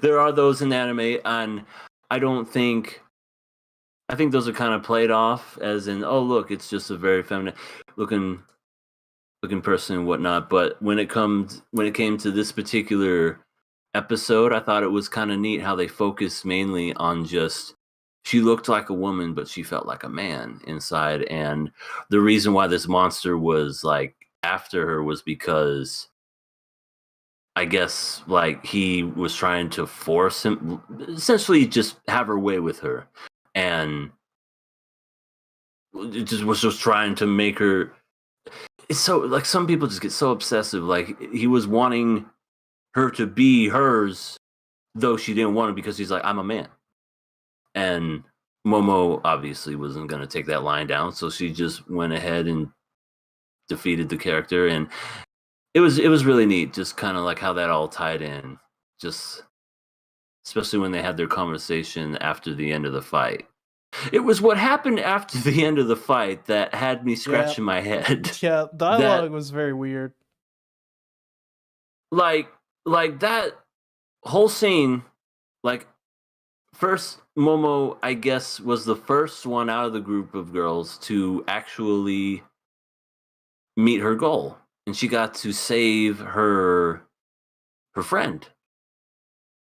There are those in anime, and I think those are kind of played off as in, oh look, it's just a very feminine looking person and whatnot. But when it came to this particular episode, I thought it was kind of neat how they focused mainly on just she looked like a woman, but she felt like a man inside. And the reason why this monster was like after her was because I guess like he was trying to force him, essentially just have her way with her. And it just was just trying to make her. It's so like some people just get so obsessive. Like he was wanting her to be hers, though she didn't want it because he's like, I'm a man. And Momo obviously wasn't going to take that line down, so she just went ahead and defeated the character. And it was really neat, just kind of like how that all tied in. Just especially when they had their conversation after the end of the fight. It was what happened after the end of the fight that had me scratching my head. Yeah, dialogue was very weird. Like that whole scene, like first Momo, I guess, was the first one out of the group of girls to actually meet her goal. And she got to save her friend,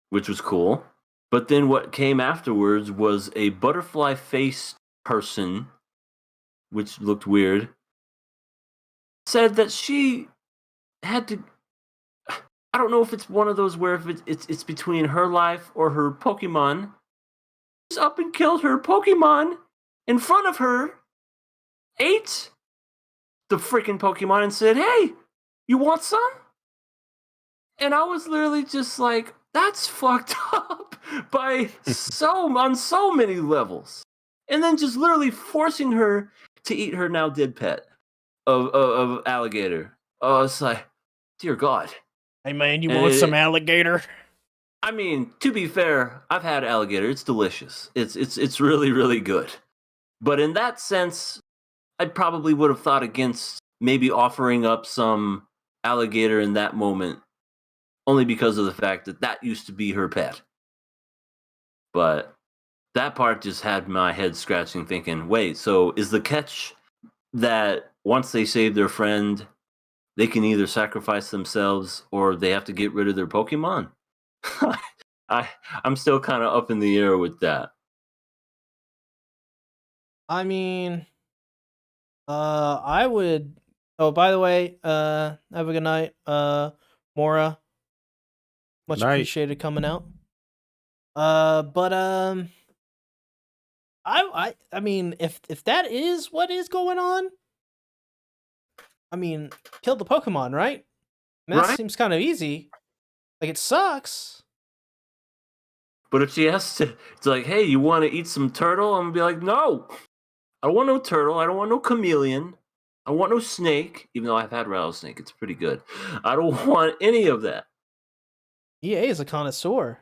which was cool. But then what came afterwards was a butterfly-faced person, which looked weird, said that she had to. I don't know if it's one of those where if it's between her life or her Pokemon. She's up and killed her Pokemon in front of her, ate the freaking Pokemon and said, "Hey, you want some?" And I was literally just like, that's fucked up on so many levels. And then just literally forcing her to eat her now dead pet of alligator. Oh, it's like, dear God. Hey man, you And want some alligator? I mean, to be fair, I've had alligator. It's delicious. It's really, really good. But in that sense, I probably would have thought against maybe offering up some alligator in that moment, only because of the fact that that used to be her pet. But that part just had my head scratching, thinking, wait, so is the catch that once they save their friend, they can either sacrifice themselves or they have to get rid of their Pokemon? I'm still kind of up in the air with that. I mean, I would. Oh, by the way, have a good night, Mora. Much Night. appreciated coming out. But I mean, if that is what is going on, I mean, kill the Pokemon, right? I mean, that Right? seems kind of easy. Like it sucks. But if she has to, it's like, hey, you want to eat some turtle? I'm gonna be like, no, I don't want no turtle. I don't want no chameleon. I want no snake, even though I've had rattlesnake. It's pretty good. I don't want any of that. EA is a connoisseur.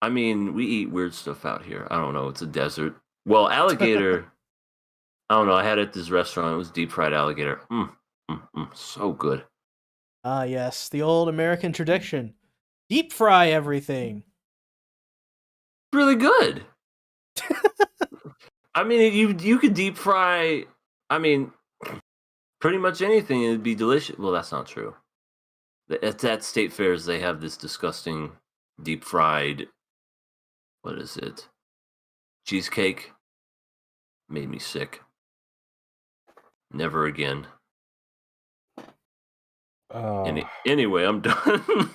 I mean, we eat weird stuff out here. I don't know. It's a desert. Well, alligator, I don't know. I had it at this restaurant. It was deep fried alligator. So good. Ah, yes, the old American tradition. Deep fry everything. Really good. I mean, you could deep fry. I mean, pretty much anything. It'd be delicious. Well, that's not true. At state fairs, they have this disgusting deep fried. What is it? Cheesecake. Made me sick. Never again. Anyway, I'm done.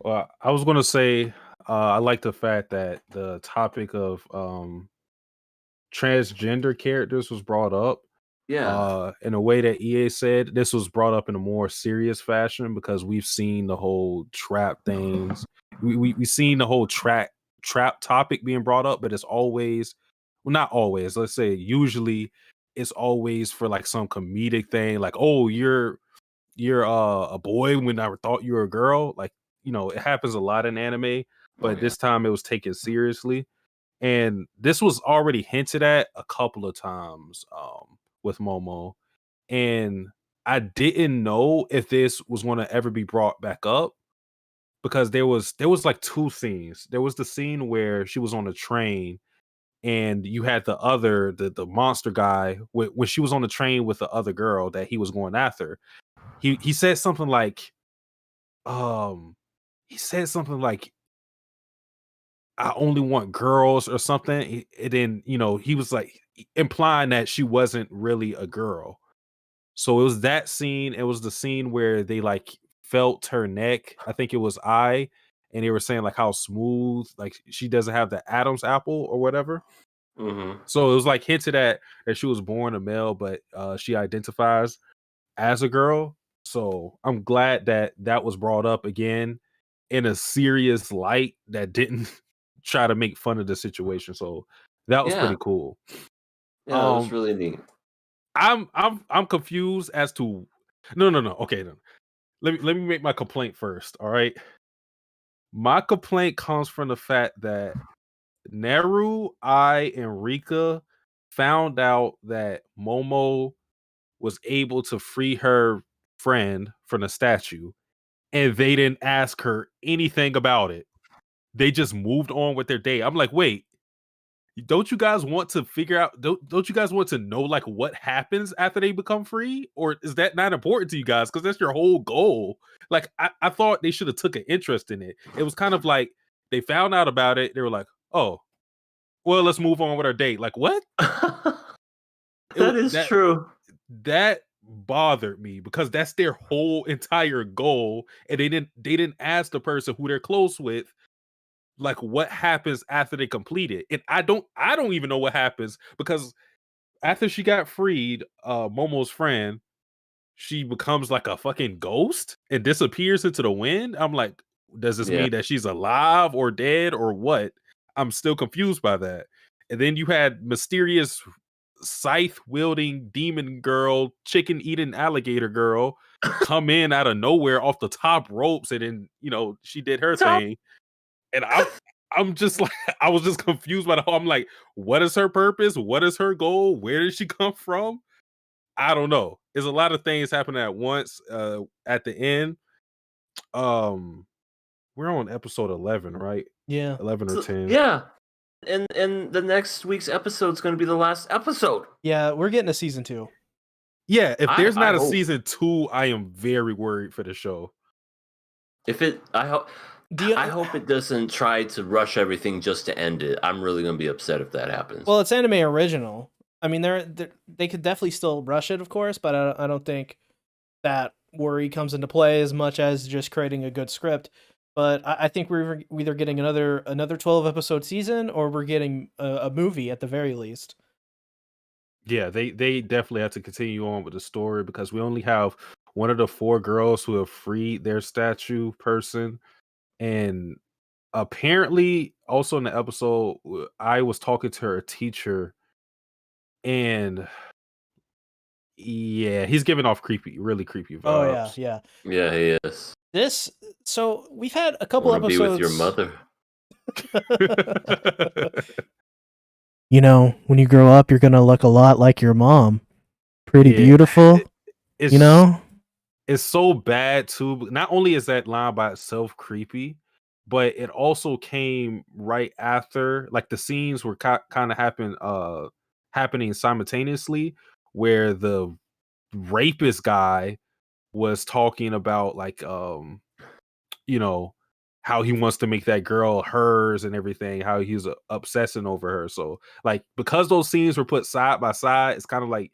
Well, I was gonna say I like the fact that the topic of transgender characters was brought up. Yeah. In a way that EA said, this was brought up in a more serious fashion because we've seen the whole trap things. We seen the whole trap topic being brought up, but it's always, well, not always. Let's say usually it's always for like some comedic thing, like, oh, you're a boy when I thought you were a girl. Like, it happens a lot in anime, Oh but yeah. this time it was taken seriously. And this was already hinted at a couple of times with Momo. And I didn't know if this was going to ever be brought back up because there was like two scenes. There was the scene where she was on a train and you had the monster guy when she was on the train with the other girl that he was going after. He said something like um he said something like I only want girls or something. And then, he was like implying that she wasn't really a girl. So it was that scene. It was the scene where they like felt her neck. I think it was and they were saying like how smooth, like she doesn't have the Adam's apple or whatever. Mm-hmm. So it was like hinted at that she was born a male, but she identifies as a girl. So I'm glad that that was brought up again in a serious light that didn't try to make fun of the situation. So that was Yeah. pretty cool. Yeah, it was really neat. I'm confused as to no. Okay, no. Let me make my complaint first. All right. My complaint comes from the fact that Neru, and Rika found out that Momo was able to free her friend from the statue, and they didn't ask her anything about it. They just moved on with their day. I'm like, wait, don't you guys want to figure out? Don't you guys want to know like what happens after they become free, or is that not important to you guys? Because that's your whole goal. Like, I thought they should have took an interest in it. It was kind of like they found out about it. They were like, oh, well, let's move on with our date. Like, what? That is That true. that bothered me because that's their whole entire goal, and they didn't ask the person who they're close with like what happens after they complete it. And I don't even know what happens because after she got freed, Momo's friend, she becomes like a fucking ghost and disappears into the wind. I'm like, does this Yeah. mean that she's alive or dead or what? I'm still confused by that. And then you had mysterious scythe wielding demon girl, chicken eating alligator girl come in out of nowhere off the top ropes, and then she did her Top. thing. And I'm just like, I was just confused by the whole. I'm like, what is her purpose? What is her goal? Where did she come from? I don't know. There's a lot of things happening at once. At the end, we're on episode 11, right? Yeah. 11 or 10. Yeah. And the next week's episode is going to be the last episode. Yeah, we're getting a season 2. Yeah, if there's I not a hope. season 2, I am very worried for the show. I hope it doesn't try to rush everything just to end it. I'm really going to be upset if that happens. Well, it's anime original. I mean, they could definitely still rush it, of course, but I don't think that worry comes into play as much as just creating a good script. But I think we're either getting another 12-episode season, or we're getting a movie at the very least. Yeah, they definitely have to continue on with the story, because we only have one of the 4 girls who have freed their statue person. And apparently, also in the episode, I was talking to her teacher, and yeah, he's giving off really creepy vibes. Oh yeah. Yeah, he is. So we've had a I couple want to be episodes. with your mother. When you grow up, you're gonna look a lot like your mom. Pretty beautiful. It's so bad too. But not only is that line by itself creepy, but it also came right after, like, the scenes were kind of happening simultaneously, where the rapist guy was talking about, like, how he wants to make that girl hers and everything, how he's obsessing over her. So, like, because those scenes were put side by side, it's kind of like,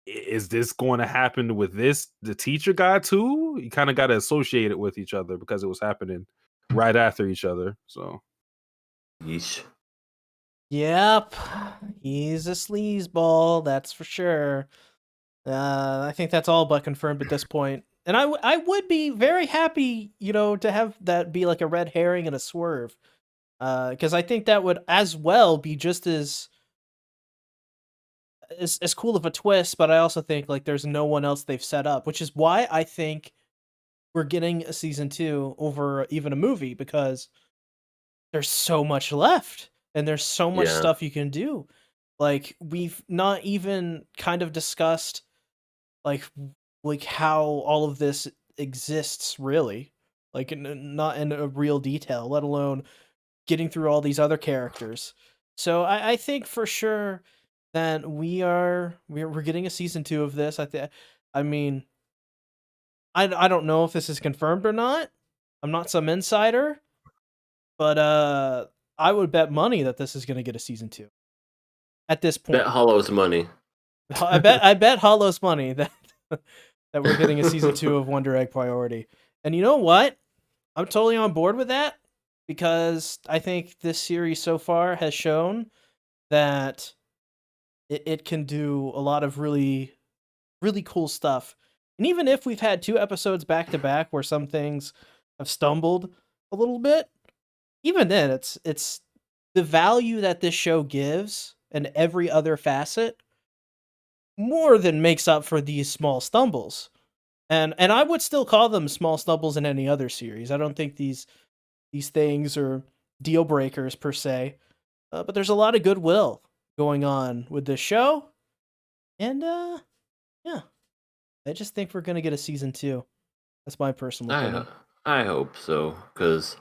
is this going to happen with the teacher guy too? You kind of got to associate it with each other because it was happening right after each other. So, Yeesh. Yep, he's a sleazeball, that's for sure. I think that's all but confirmed at this point. And I would be very happy, to have that be like a red herring and a swerve. Because I think that would as well be just as cool of a twist, but I also think like there's no one else they've set up, which is why I think we're getting a season 2 over even a movie, because there's so much left and there's so much stuff you can do. Like, we've not even kind of discussed like how all of this exists, really, like not in a real detail, let alone getting through all these other characters. So I think for sure that we're getting a season 2 of this. I mean, I don't know if this is confirmed or not. I'm not some insider, but I would bet money that this is going to get a season 2 at this point. Bet Hollow's money. I bet Hollow's money that that we're getting a season 2 of Wonder Egg Priority. And you know what? I'm totally on board with that, because I think this series so far has shown that it can do a lot of really, really cool stuff. And even if we've had 2 episodes back to back where some things have stumbled a little bit, even then it's the value that this show gives and every other facet more than makes up for these small stumbles. And I would still call them small stumbles in any other series. I don't think these things are deal breakers per se. But there's a lot of goodwill going on with this show. And yeah. I just think we're going to get a season 2. That's my personal opinion. I hope so, because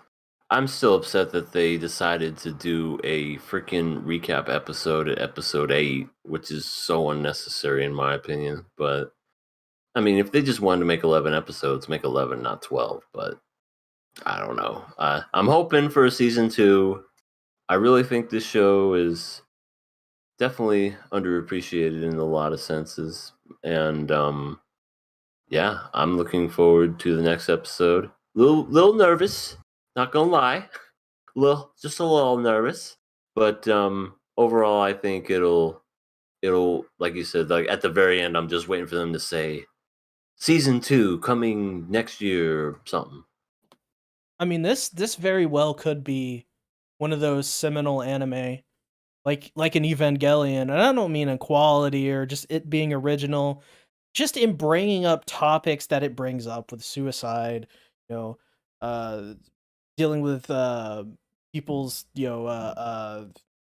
I'm still upset that they decided to do a freaking recap episode at episode 8, which is so unnecessary in my opinion. But I mean, if they just wanted to make 11 episodes, make 11, not 12. But I don't know. I'm hoping for a season 2. I really think this show is definitely underappreciated in a lot of senses. And yeah, I'm looking forward to the next episode. Little nervous, not gonna lie. Just a little nervous. But overall I think it'll, like you said, like at the very end, I'm just waiting for them to say, season 2 coming next year or something. I mean, this very well could be one of those seminal anime, like an Evangelion, and I don't mean in quality or just it being original, just in bringing up topics that it brings up with suicide, you know, uh, dealing with people's,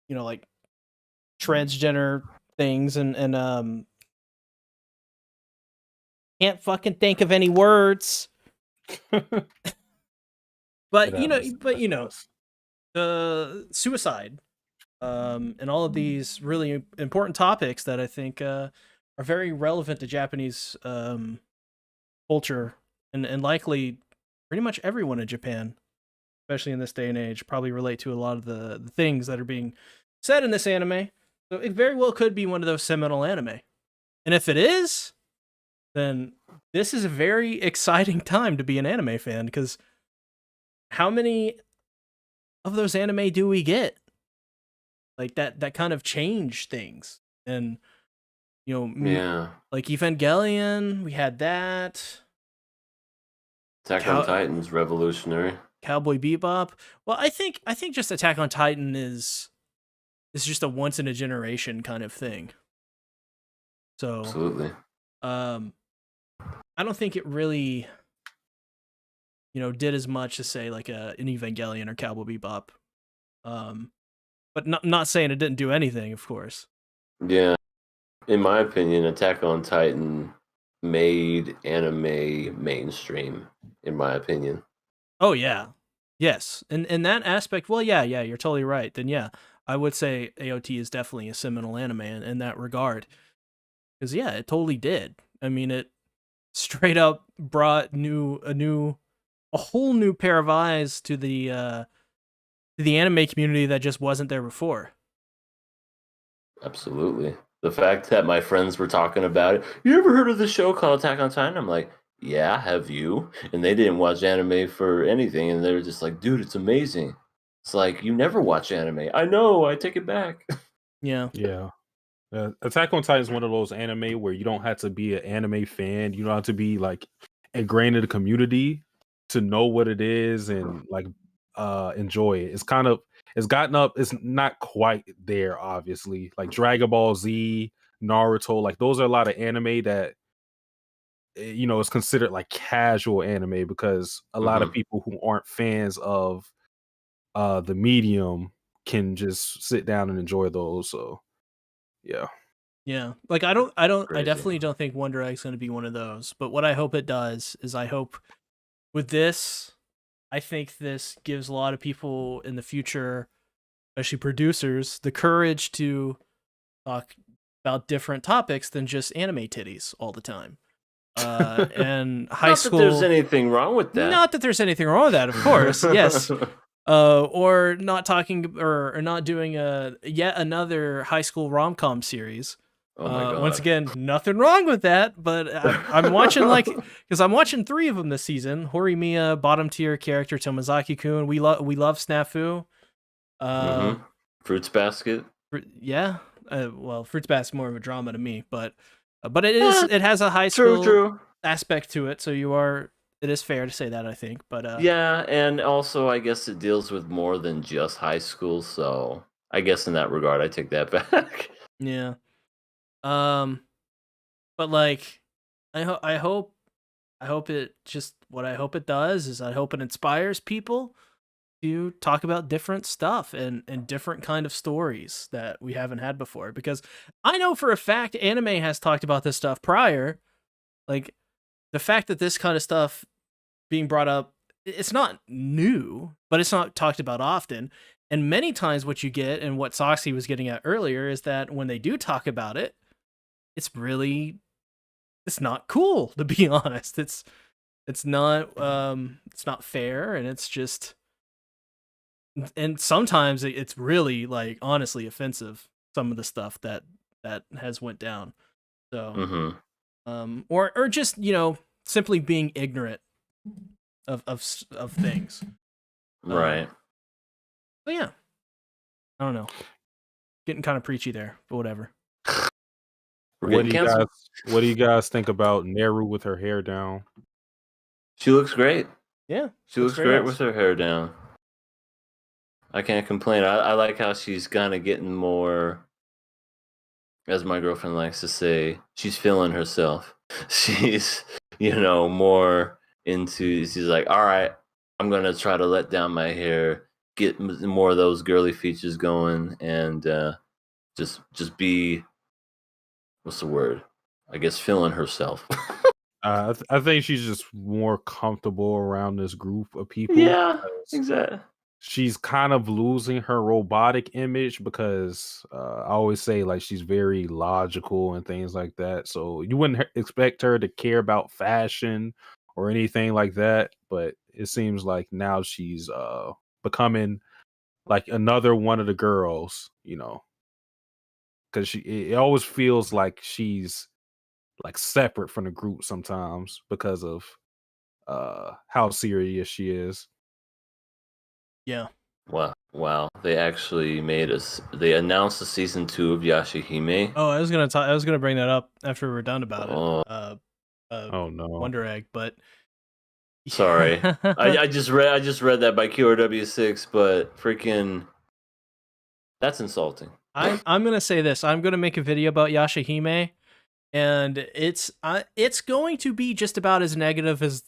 like transgender things and can't fucking think of any words. But suicide, and all of these really important topics that I think are very relevant to Japanese culture and likely pretty much everyone in Japan, especially in this day and age, probably relate to a lot of the things that are being said in this anime. So it very well could be one of those seminal anime. And if it is, then this is a very exciting time to be an anime fan, because how many of those anime do we get? Like that kind of change things. And Yeah. like Evangelion, we had that. Attack on Titan's revolutionary. Cowboy Bebop. Well, I think just Attack on Titan is just a once in a generation kind of thing. So absolutely. I don't think it really did as much as say like an Evangelion or Cowboy Bebop. But not saying it didn't do anything, of course. Yeah. In my opinion, Attack on Titan made anime mainstream, in my opinion. Oh yeah. Yes. And in that aspect, well, yeah, you're totally right. Then yeah, I would say AOT is definitely a seminal anime in that regard. Because yeah, it totally did. I mean, it straight up brought a whole new pair of eyes to the anime community that just wasn't there before. Absolutely. The fact that my friends were talking about it. You ever heard of this show called Attack on Titan? I'm like, yeah, have you? And they didn't watch anime for anything, and they were just like, dude, it's amazing. It's like, you never watch anime. I know, I take it back. Yeah. Yeah. Attack on Titan is one of those anime where you don't have to be an anime fan. You don't have to be like ingrained in the community to know what it is and like enjoy it. It's not quite there, obviously. Like Dragon Ball Z, Naruto, like those are a lot of anime that is considered like casual anime because a lot of people who aren't fans of the medium can just sit down and enjoy those. So yeah. Yeah. Like I definitely don't think Wonder Egg's going to be one of those, but what I hope it does is I hope with this, I think this gives a lot of people in the future, especially producers, the courage to talk about different topics than just anime titties all the time. And high school. Not that there's anything wrong with that. Not that there's anything wrong with that, of course. Yes. Or not talking or not doing yet another high school rom-com series. Oh my God. Once again, nothing wrong with that, but I'm watching because I'm watching 3 of them this season. Horimiya, bottom tier character, Tomazaki-kun. We love Snafu. Fruits Basket. Yeah. Well, Fruits Basket more of a drama to me, but it has a high school aspect to it, so it is fair to say that, I think. But yeah, and also I guess it deals with more than just high school, so I guess in that regard I take that back. Yeah. But like I hope it just what I hope it does is I hope it inspires people to talk about different stuff and different kind of stories that we haven't had before, because I know for a fact anime has talked about this stuff prior. Like the fact that this kind of stuff being brought up, it's not new, but it's not talked about often. And many times what you get, and what Soxy was getting at earlier, is that when they do talk about it, it's not cool, to be honest. It's not fair, and it's just, and sometimes it's really like honestly offensive, some of the stuff that has went down. So or just simply being ignorant of things. Right. But yeah, I don't know, getting kind of preachy there, but whatever. We're What getting canceled. do you guys think about Neru with her hair down? She looks great. Yeah, She looks great with her hair down. I can't complain. I like how she's kind of getting more, as my girlfriend likes to say, she's feeling herself. She's, more into, she's like, all right, I'm going to try to let down my hair, get more of those girly features going, and just be, what's the word? I guess feeling herself. I think she's just more comfortable around this group of people. Yeah, exactly. She's kind of losing her robotic image because I always say like she's very logical and things like that. So you wouldn't expect her to care about fashion or anything like that. But it seems like now she's becoming like another one of the girls, because it always feels like she's like separate from the group sometimes because of how serious she is. Yeah. Wow. They actually they announced the season 2 of Yashahime. Oh, I was gonna bring that up after we were done about Oh. it. Oh no. Wonder Egg, but Sorry. I just read that by QRW6, but freaking that's insulting. I'm gonna say this. I'm gonna make a video about Yashahime, and it's going to be just about as negative as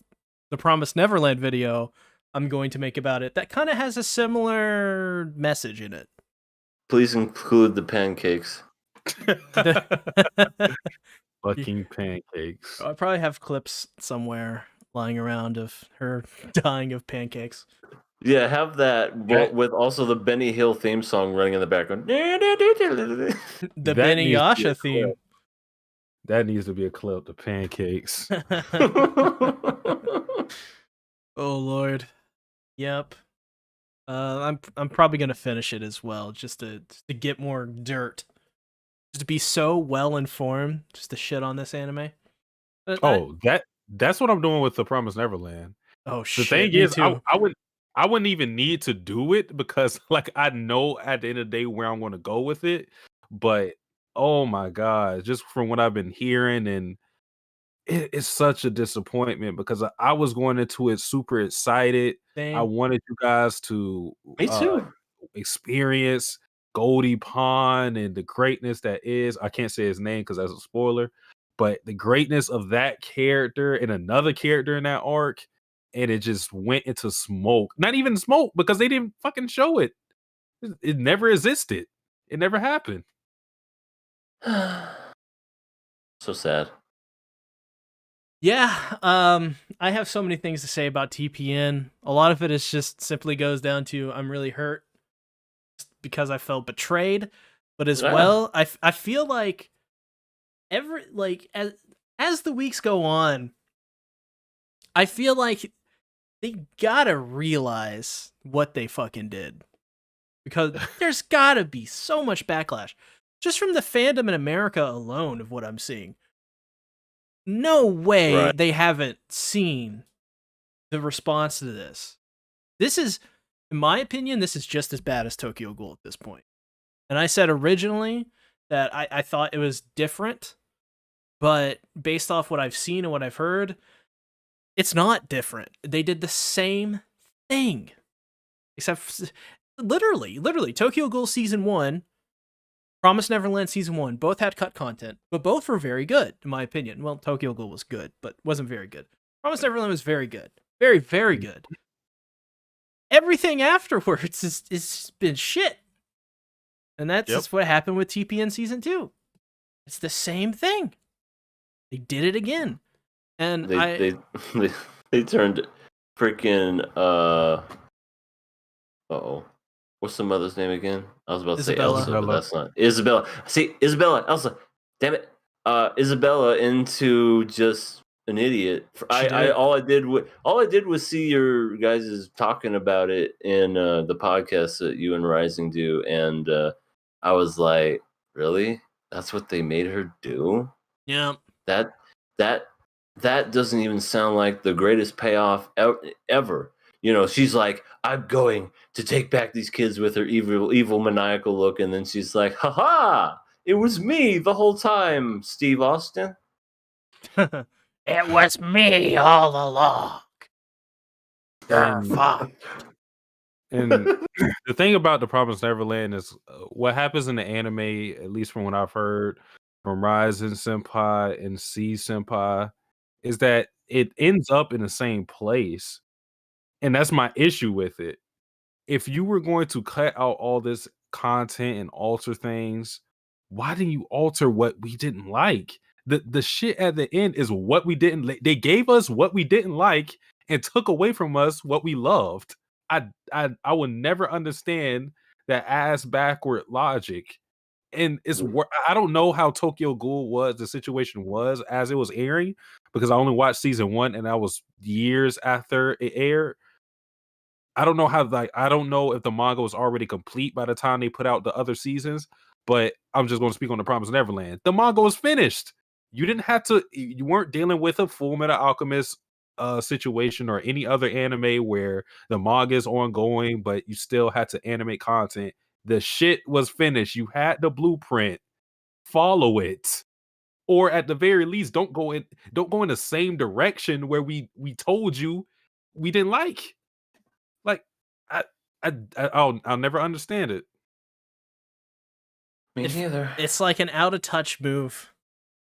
the Promised Neverland video I'm going to make about it. That kind of has a similar message in it. Please include the pancakes. Fucking pancakes. I probably have clips somewhere lying around of her dying of pancakes. Yeah, have that with also the Benny Hill theme song running in the background. The Benny Yasha theme. That needs to be a clip. The pancakes. Oh Lord. Yep. I'm probably gonna finish it as well, just to get more dirt, just to be so well informed, just to shit on this anime. But that's what I'm doing with The Promised Neverland. Oh The shit! thing Me is, too. I wouldn't even need to do it because like I know at the end of the day where I'm going to go with it. But oh my god, just from what I've been hearing, and it's such a disappointment because I was going into it super excited. Same. I wanted you guys to Me too. experience Goldie Pond and the greatness that is. I can't say his name because that's a spoiler, but the greatness of that character and another character in that arc, and it just went into smoke. Not even smoke because they didn't fucking show it. It never existed. It never happened. So sad. Yeah, I have so many things to say about TPN. A lot of it is just simply goes down to I'm really hurt because I felt betrayed, but as well, I feel like as the weeks go on, I feel like they gotta realize what they fucking did, because there's gotta be so much backlash just from the fandom in America alone of what I'm seeing. No way they haven't seen the response to this. This is, in my opinion, this is just as bad as Tokyo Ghoul at this point. And I said originally that I thought it was different, but based off what I've seen and what I've heard, it's not different. They did the same thing. Except literally, Tokyo Ghoul Season 1, Promised Neverland Season 1, both had cut content, but both were very good, in my opinion. Well, Tokyo Ghoul was good, but wasn't very good. Promised Neverland was very good. Very, very good. Everything afterwards is been shit. And that's just what happened with TPN Season 2. It's the same thing. They did it again. And they turned freaking uh-oh. What's the mother's name again? I was about to say Elsa, but that's not Isabella. See, Isabella, Elsa. Damn it. Isabella into just an idiot. All I did was see your guys talking about it in the podcast that you and Rising do, and I was like, really? That's what they made her do? Yeah. That doesn't even sound like the greatest payoff ever. You know, she's like, I'm going to take back these kids with her evil maniacal look, and then she's like, ha, It was me the whole time, Steve Austin. It was me all along. And Fuck. and the thing about the Promised Neverland is what happens in the anime, at least from what I've heard from Ryzen Senpai and C Senpai, is that it ends up in the same place. And that's my issue with it. If you were going to cut out all this content and alter things, why didn't you alter what we didn't like? The shit at the end is what we didn't they gave us what we didn't like and took away from us what we loved. I would never understand that ass backward logic. And I don't know how Tokyo Ghoul was, the situation was as it was airing, because I only watched season 1 and that was years after it aired. I don't know I don't know if the manga was already complete by the time they put out the other seasons, but I'm just going to speak on The Promised Neverland. The manga was finished. You didn't have to. You weren't dealing with a Full Metal Alchemist situation or any other anime where the manga is ongoing, but you still had to animate content. The shit was finished. You had the blueprint. Follow it, or at the very least, don't go in the same direction where we told you we didn't like. Like, I I'll never understand it. Me neither. It's like an out of touch move.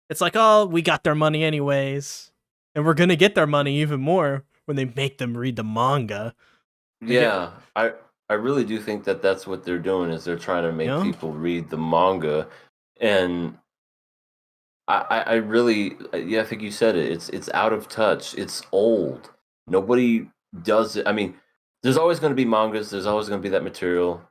It's like, oh, we got their money anyways, and we're gonna get their money even more when they make them read the manga. Yeah, I really do think that that's what they're doing is they're trying to make people read the manga, and I really I think you said it. It's out of touch. It's old. Nobody does it. I mean, there's always going to be mangas. There's always going to be that material.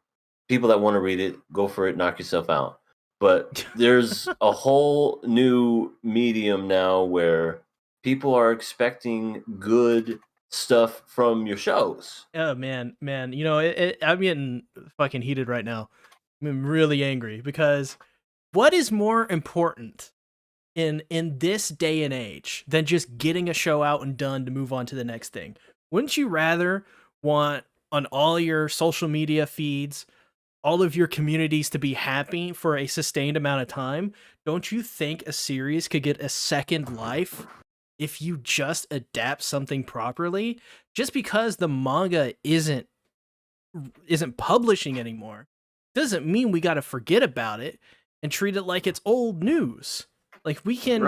People that want to read it, go for it. Knock yourself out. But there's a whole new medium now where people are expecting good stuff from your shows. Oh man, you know, I'm getting fucking heated right now. I'm really angry because what is more important in this day and age than just getting a show out and done to move on to the next thing? Wouldn't you rather want on all your social media feeds, all of your communities to be happy for a sustained amount of time? Don't you think a series could get a second life if you just adapt something properly? Just because the manga isn't publishing anymore doesn't mean we got to forget about it and treat it like it's old news. Like, we can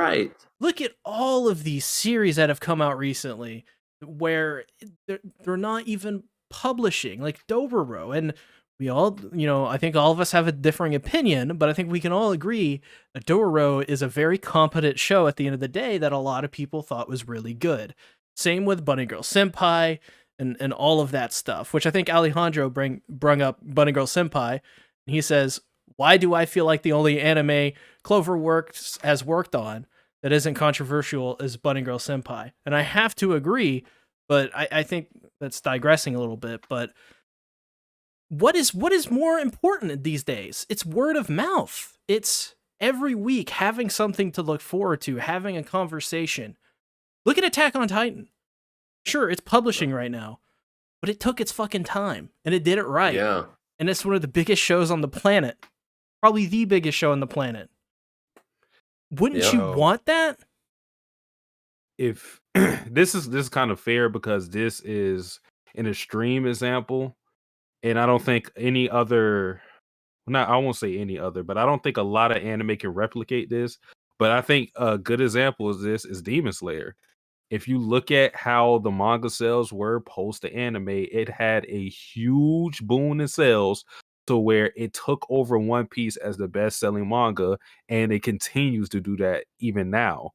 look at all of these series that have come out recently where they're not even publishing, like Dobro. And we all, you know, I think all of us have a differing opinion, but I think we can all agree that Dobro is a very competent show at the end of the day that a lot of people thought was really good. Same with Bunny Girl Senpai and all of that stuff, which I think Alejandro brung up Bunny Girl Senpai. And he says, why do I feel like the only anime Cloverworks has worked on that isn't controversial is Bunny Girl Senpai? And I have to agree, but I think that's digressing a little bit. But what is more important these days? It's word of mouth. It's every week having something to look forward to, having a conversation. Look at Attack on Titan. Sure, it's publishing right now, but it took its fucking time, and it did it right. Yeah. And it's one of the biggest shows on the planet. Probably the biggest show on the planet. Wouldn't you want that? If this is kind of fair because this is an extreme example, and I don't think any other, I won't say any other, but I don't think a lot of anime can replicate this. But I think a good example of this is Demon Slayer. If you look at how the manga sales were post the anime, it had a huge boon in sales to where it took over One Piece as the best-selling manga, and it continues to do that even now.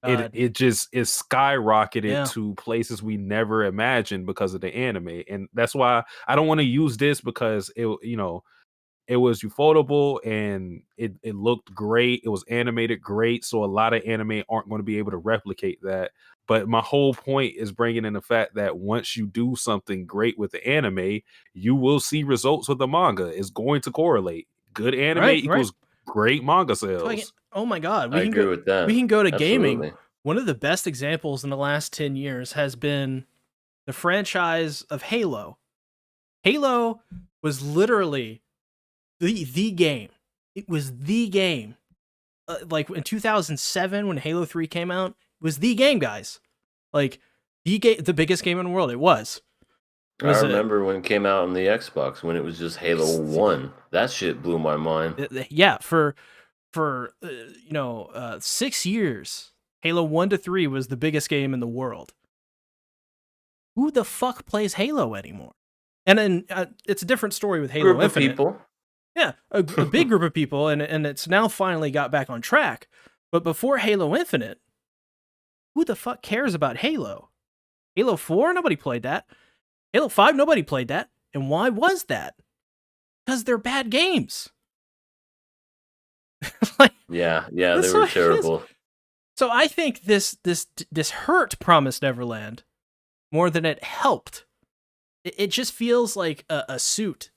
It skyrocketed to places we never imagined because of the anime, and that's why I don't want to use this because it was ufotable and it looked great. It was animated great, so a lot of anime aren't going to be able to replicate that. But my whole point is bringing in the fact that once you do something great with the anime, you will see results with the manga. It's going to correlate. Good anime equals great manga sales. Oh my god, I agree with that. We can go to gaming. One of the best examples in the last 10 years has been the franchise of Halo. Halo was literally the game It was the game. Like in 2007 when Halo 3 came out, it was the game, guys. Like the biggest game in the world. It was. It I was remember when it came out on the Xbox when it was just Halo 1. That shit blew my mind. yeah, for 6 years, Halo 1 to 3 was the biggest game in the world. Who the fuck plays Halo anymore? And then it's a different story with Halo Group Infinite. of people. Yeah, a big group of people, and it's now finally got back on track. But before Halo Infinite, who the fuck cares about Halo? Halo 4, nobody played that. Halo 5, nobody played that. And why was that? Because they're bad games. Like, Yeah, they were terrible. So I think this hurt Promised Neverland more than it helped. It just feels like a suit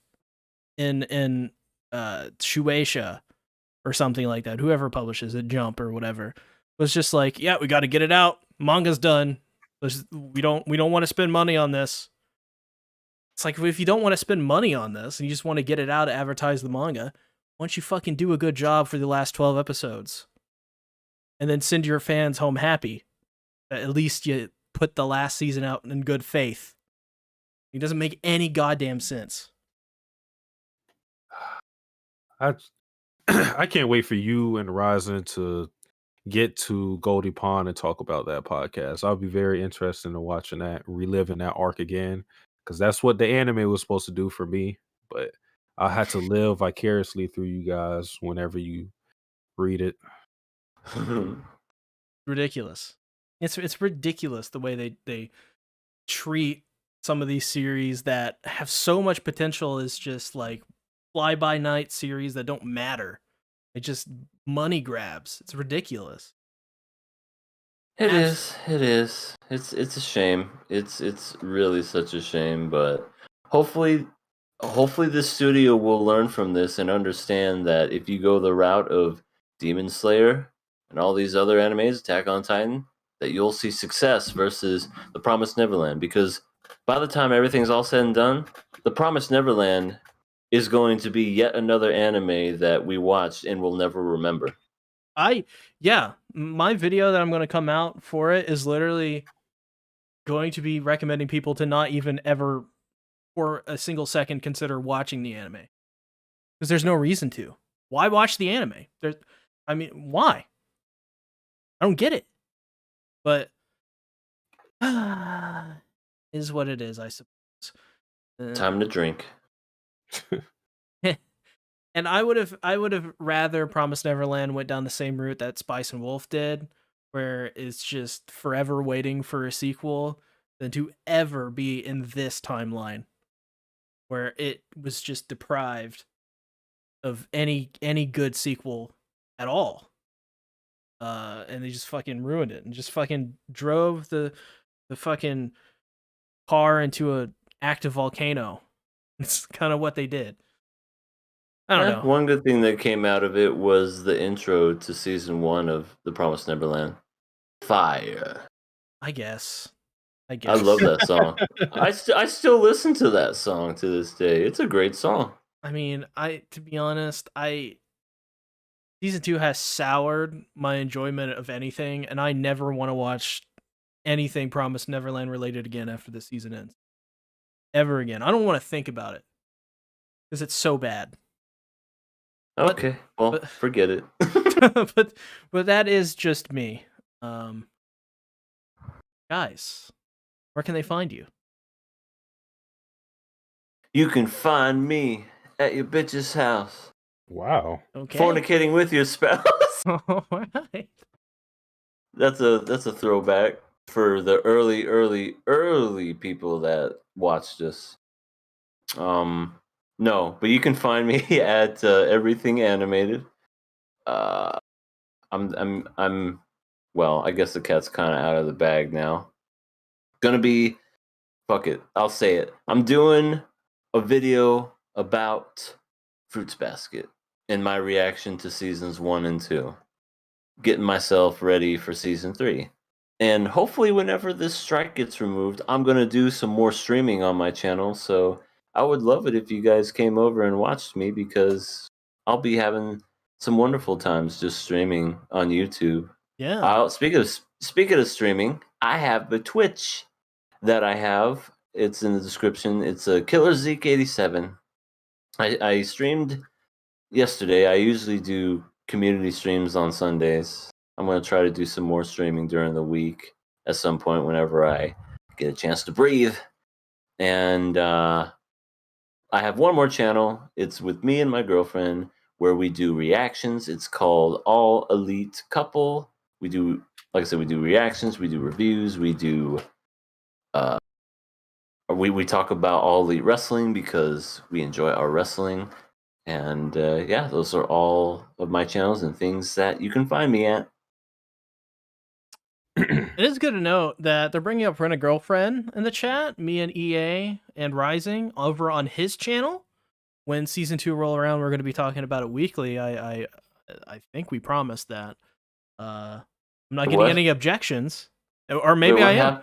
in Shueisha or something like that. Whoever publishes it, Jump or whatever, was just like, yeah, we got to get it out. Manga's done. We don't want to spend money on this. It's like, if you don't want to spend money on this and you just want to get it out to advertise the manga, why don't you fucking do a good job for the last 12 episodes? And then send your fans home happy. At least you put the last season out in good faith. It doesn't make any goddamn sense. I can't wait for you and Ryzen to get to Goldie Pond and talk about that podcast. I'll be very interested in watching that, reliving that arc again, because that's what the anime was supposed to do for me. But I had to live vicariously through you guys whenever you read it. Ridiculous. It's ridiculous the way they treat some of these series that have so much potential as just like fly-by-night series that don't matter. It just money grabs. It's ridiculous. It is. It's a shame. It's really such a shame, but hopefully the studio will learn from this and understand that if you go the route of Demon Slayer and all these other animes, Attack on Titan, that you'll see success versus The Promised Neverland, because by the time everything's all said and done, The Promised Neverland is going to be yet another anime that we watched and will never remember. My video that I'm going to come out for it is literally going to be recommending people to not even ever for a single second consider watching the anime, because there's no reason to. Why watch the anime? Why? I don't get it. But is what it is, I suppose. Time to drink. And I would have rather Promised Neverland went down the same route that Spice and Wolf did, where it's just forever waiting for a sequel, than to ever be in this timeline where it was just deprived of any good sequel at all. And they just fucking ruined it and just fucking drove the fucking car into a active volcano. It's kind of what they did. I don't know. One good thing that came out of it was the intro to season 1 of The Promised Neverland. Fire. I guess. I love that song. I still listen to that song to this day. It's a great song. I mean, to be honest, season 2 has soured my enjoyment of anything, and I never want to watch anything Promised Neverland related again after the season ends. Ever again. I don't want to think about it, because it's so bad. Okay, forget it. but that is just me. Guys, where can they find you? You can find me at your bitch's house. Wow. Okay. Fornicating with your spouse. All right. That's a throwback for the early people that watched us. No, but you can find me at Everything Animated. I'm well, I guess the cat's kind of out of the bag now. Gonna be, fuck it, I'll say it. I'm doing a video about Fruits Basket and my reaction to seasons 1 and 2. Getting myself ready for season 3. And hopefully whenever this strike gets removed, I'm gonna do some more streaming on my channel, so I would love it if you guys came over and watched me, because I'll be having some wonderful times just streaming on YouTube. Yeah. Speaking of streaming, I have the Twitch that I have. It's in the description. It's a Killer Zeke 87. I streamed yesterday. I usually do community streams on Sundays. I'm going to try to do some more streaming during the week at some point whenever I get a chance to breathe. And I have one more channel. It's with me and my girlfriend where we do reactions. It's called All Elite Couple. We do, like I said, we do reactions, we do reviews, we do we talk about All Elite Wrestling because we enjoy our wrestling. And yeah, those are all of my channels and things that you can find me at. It is good to note that they're bringing up Rent a Girlfriend in the chat. Me and EA and Rising over on his channel. When season 2 roll around, we're going to be talking about it weekly. I think we promised that. I'm not getting any objections, or maybe I am.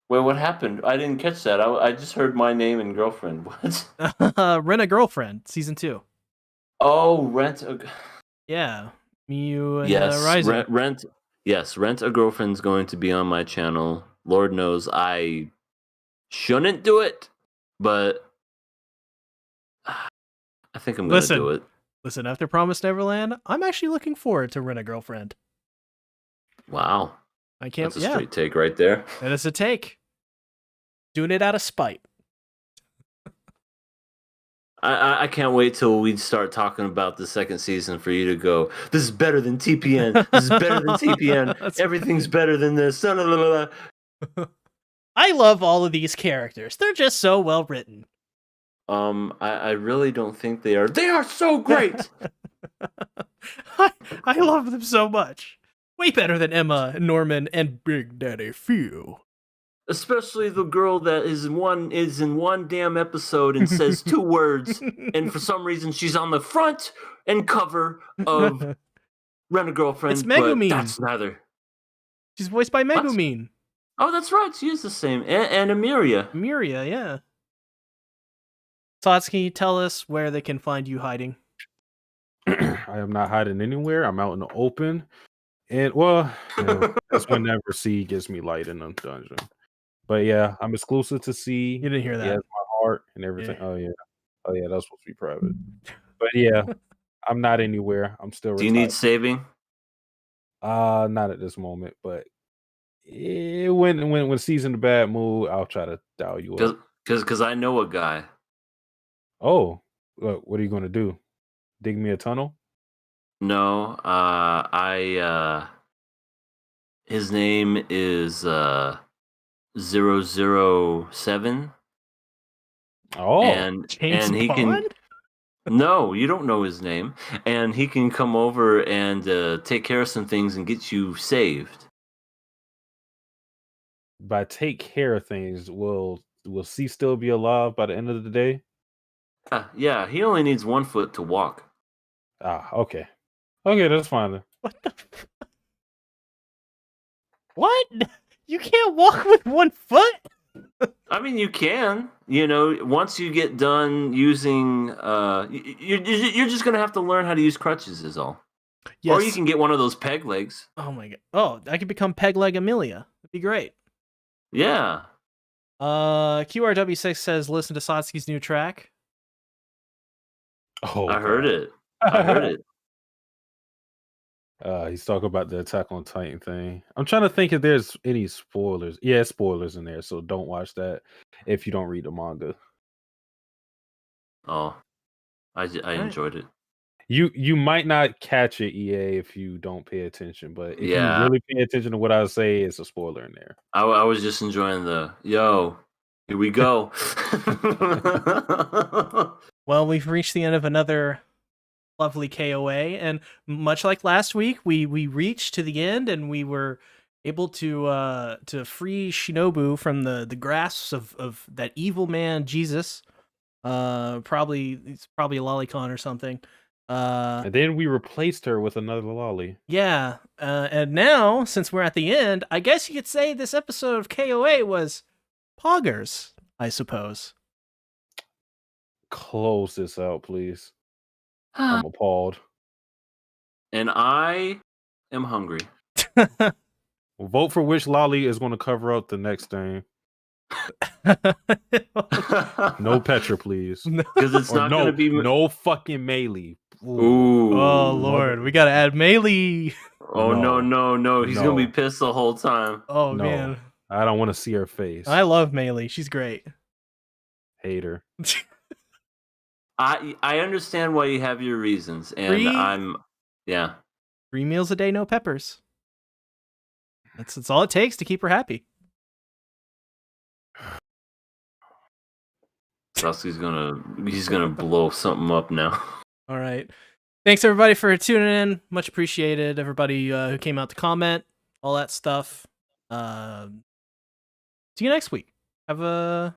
Wait, what happened? I didn't catch that. I just heard my name and girlfriend. What? Rent a Girlfriend, season 2. Oh, Yeah, me, you, and yes, Rising. Rent a Girlfriend's going to be on my channel. Lord knows I shouldn't do it, but I think I'm going to do it. Listen, after Promised Neverland, I'm actually looking forward to Rent a Girlfriend. Wow. I can't. That's a straight take right there. That is a take. Doing it out of spite. I can't wait till we start talking about the second season for you to go, this is better than TPN. This is better than TPN. Everything's better than this. I love all of these characters. They're just so well written. I really don't think they are. They are so great. I love them so much. Way better than Emma, Norman, and Big Daddy Phil. Especially the girl that is in one damn episode and says 2 words, and for some reason she's on the front and cover of Rent a Girlfriend. It's Megumine. That's neither. She's voiced by Megumine. Oh, that's right. She is the same. And Emiria. Emiria, yeah. Satsuki, tell us where they can find you hiding. I am not hiding anywhere. I'm out in the open. And, well, that's whenever C gets me light in the dungeon. But yeah, I'm exclusive to C. You didn't hear that. He has my heart and everything. Yeah. Oh yeah, that's supposed to be private. But yeah, I'm not anywhere. I'm still. Do you need saving? Not at this moment. But when C's in a bad mood, I'll try to dial you up. Because I know a guy. Oh, what are you gonna do? Dig me a tunnel? No, his name is 007. Oh, and he can. No, you don't know his name, and he can come over and take care of some things and get you saved. By take care of things, will C still be alive by the end of the day? Yeah, he only needs 1 foot to walk. Okay. Okay, that's fine then. What the? What? You can't walk with 1 foot? I mean, you can. Once you get done using, you're just gonna have to learn how to use crutches, is all. Yes. Or you can get one of those peg legs. Oh my god! Oh, I could become Peg Leg Amelia. That'd be great. Yeah. QRW6 says, listen to Satsuki's new track. Oh, I heard it. I heard it. He's talking about the Attack on Titan thing. I'm trying to think if there's any spoilers. Yeah, spoilers in there, so don't watch that if you don't read the manga. Oh, I enjoyed it. You might not catch it, EA, if you don't pay attention, but if you really pay attention to what I say, it's a spoiler in there. I was just enjoying here we go. Well, we've reached the end of another lovely KOA, and much like last week, we reached to the end, and we were able to free Shinobu from the grasps of that evil man Jesus. Probably it's a lolicon or something. And then we replaced her with another lolly. Yeah, and now since we're at the end, I guess you could say this episode of KOA was poggers, I suppose. Close this out, please. I'm appalled. And I am hungry. Vote for which lolly is going to cover up the next thing. No Petra, please. Because it's Or not going to be. no fucking Melee. Ooh. Oh Lord, we gotta add Melee. Oh no. He's No. gonna be pissed the whole time. Oh No. man, I don't want to see her face. I love Melee. She's great. Hater. I understand why you have your reasons, and I'm 3 meals a day, no peppers. That's all it takes to keep her happy. Rusty's gonna blow something up now. All right. Thanks everybody for tuning in. Much appreciated. Everybody who came out to comment, all that stuff. See you next week. Have a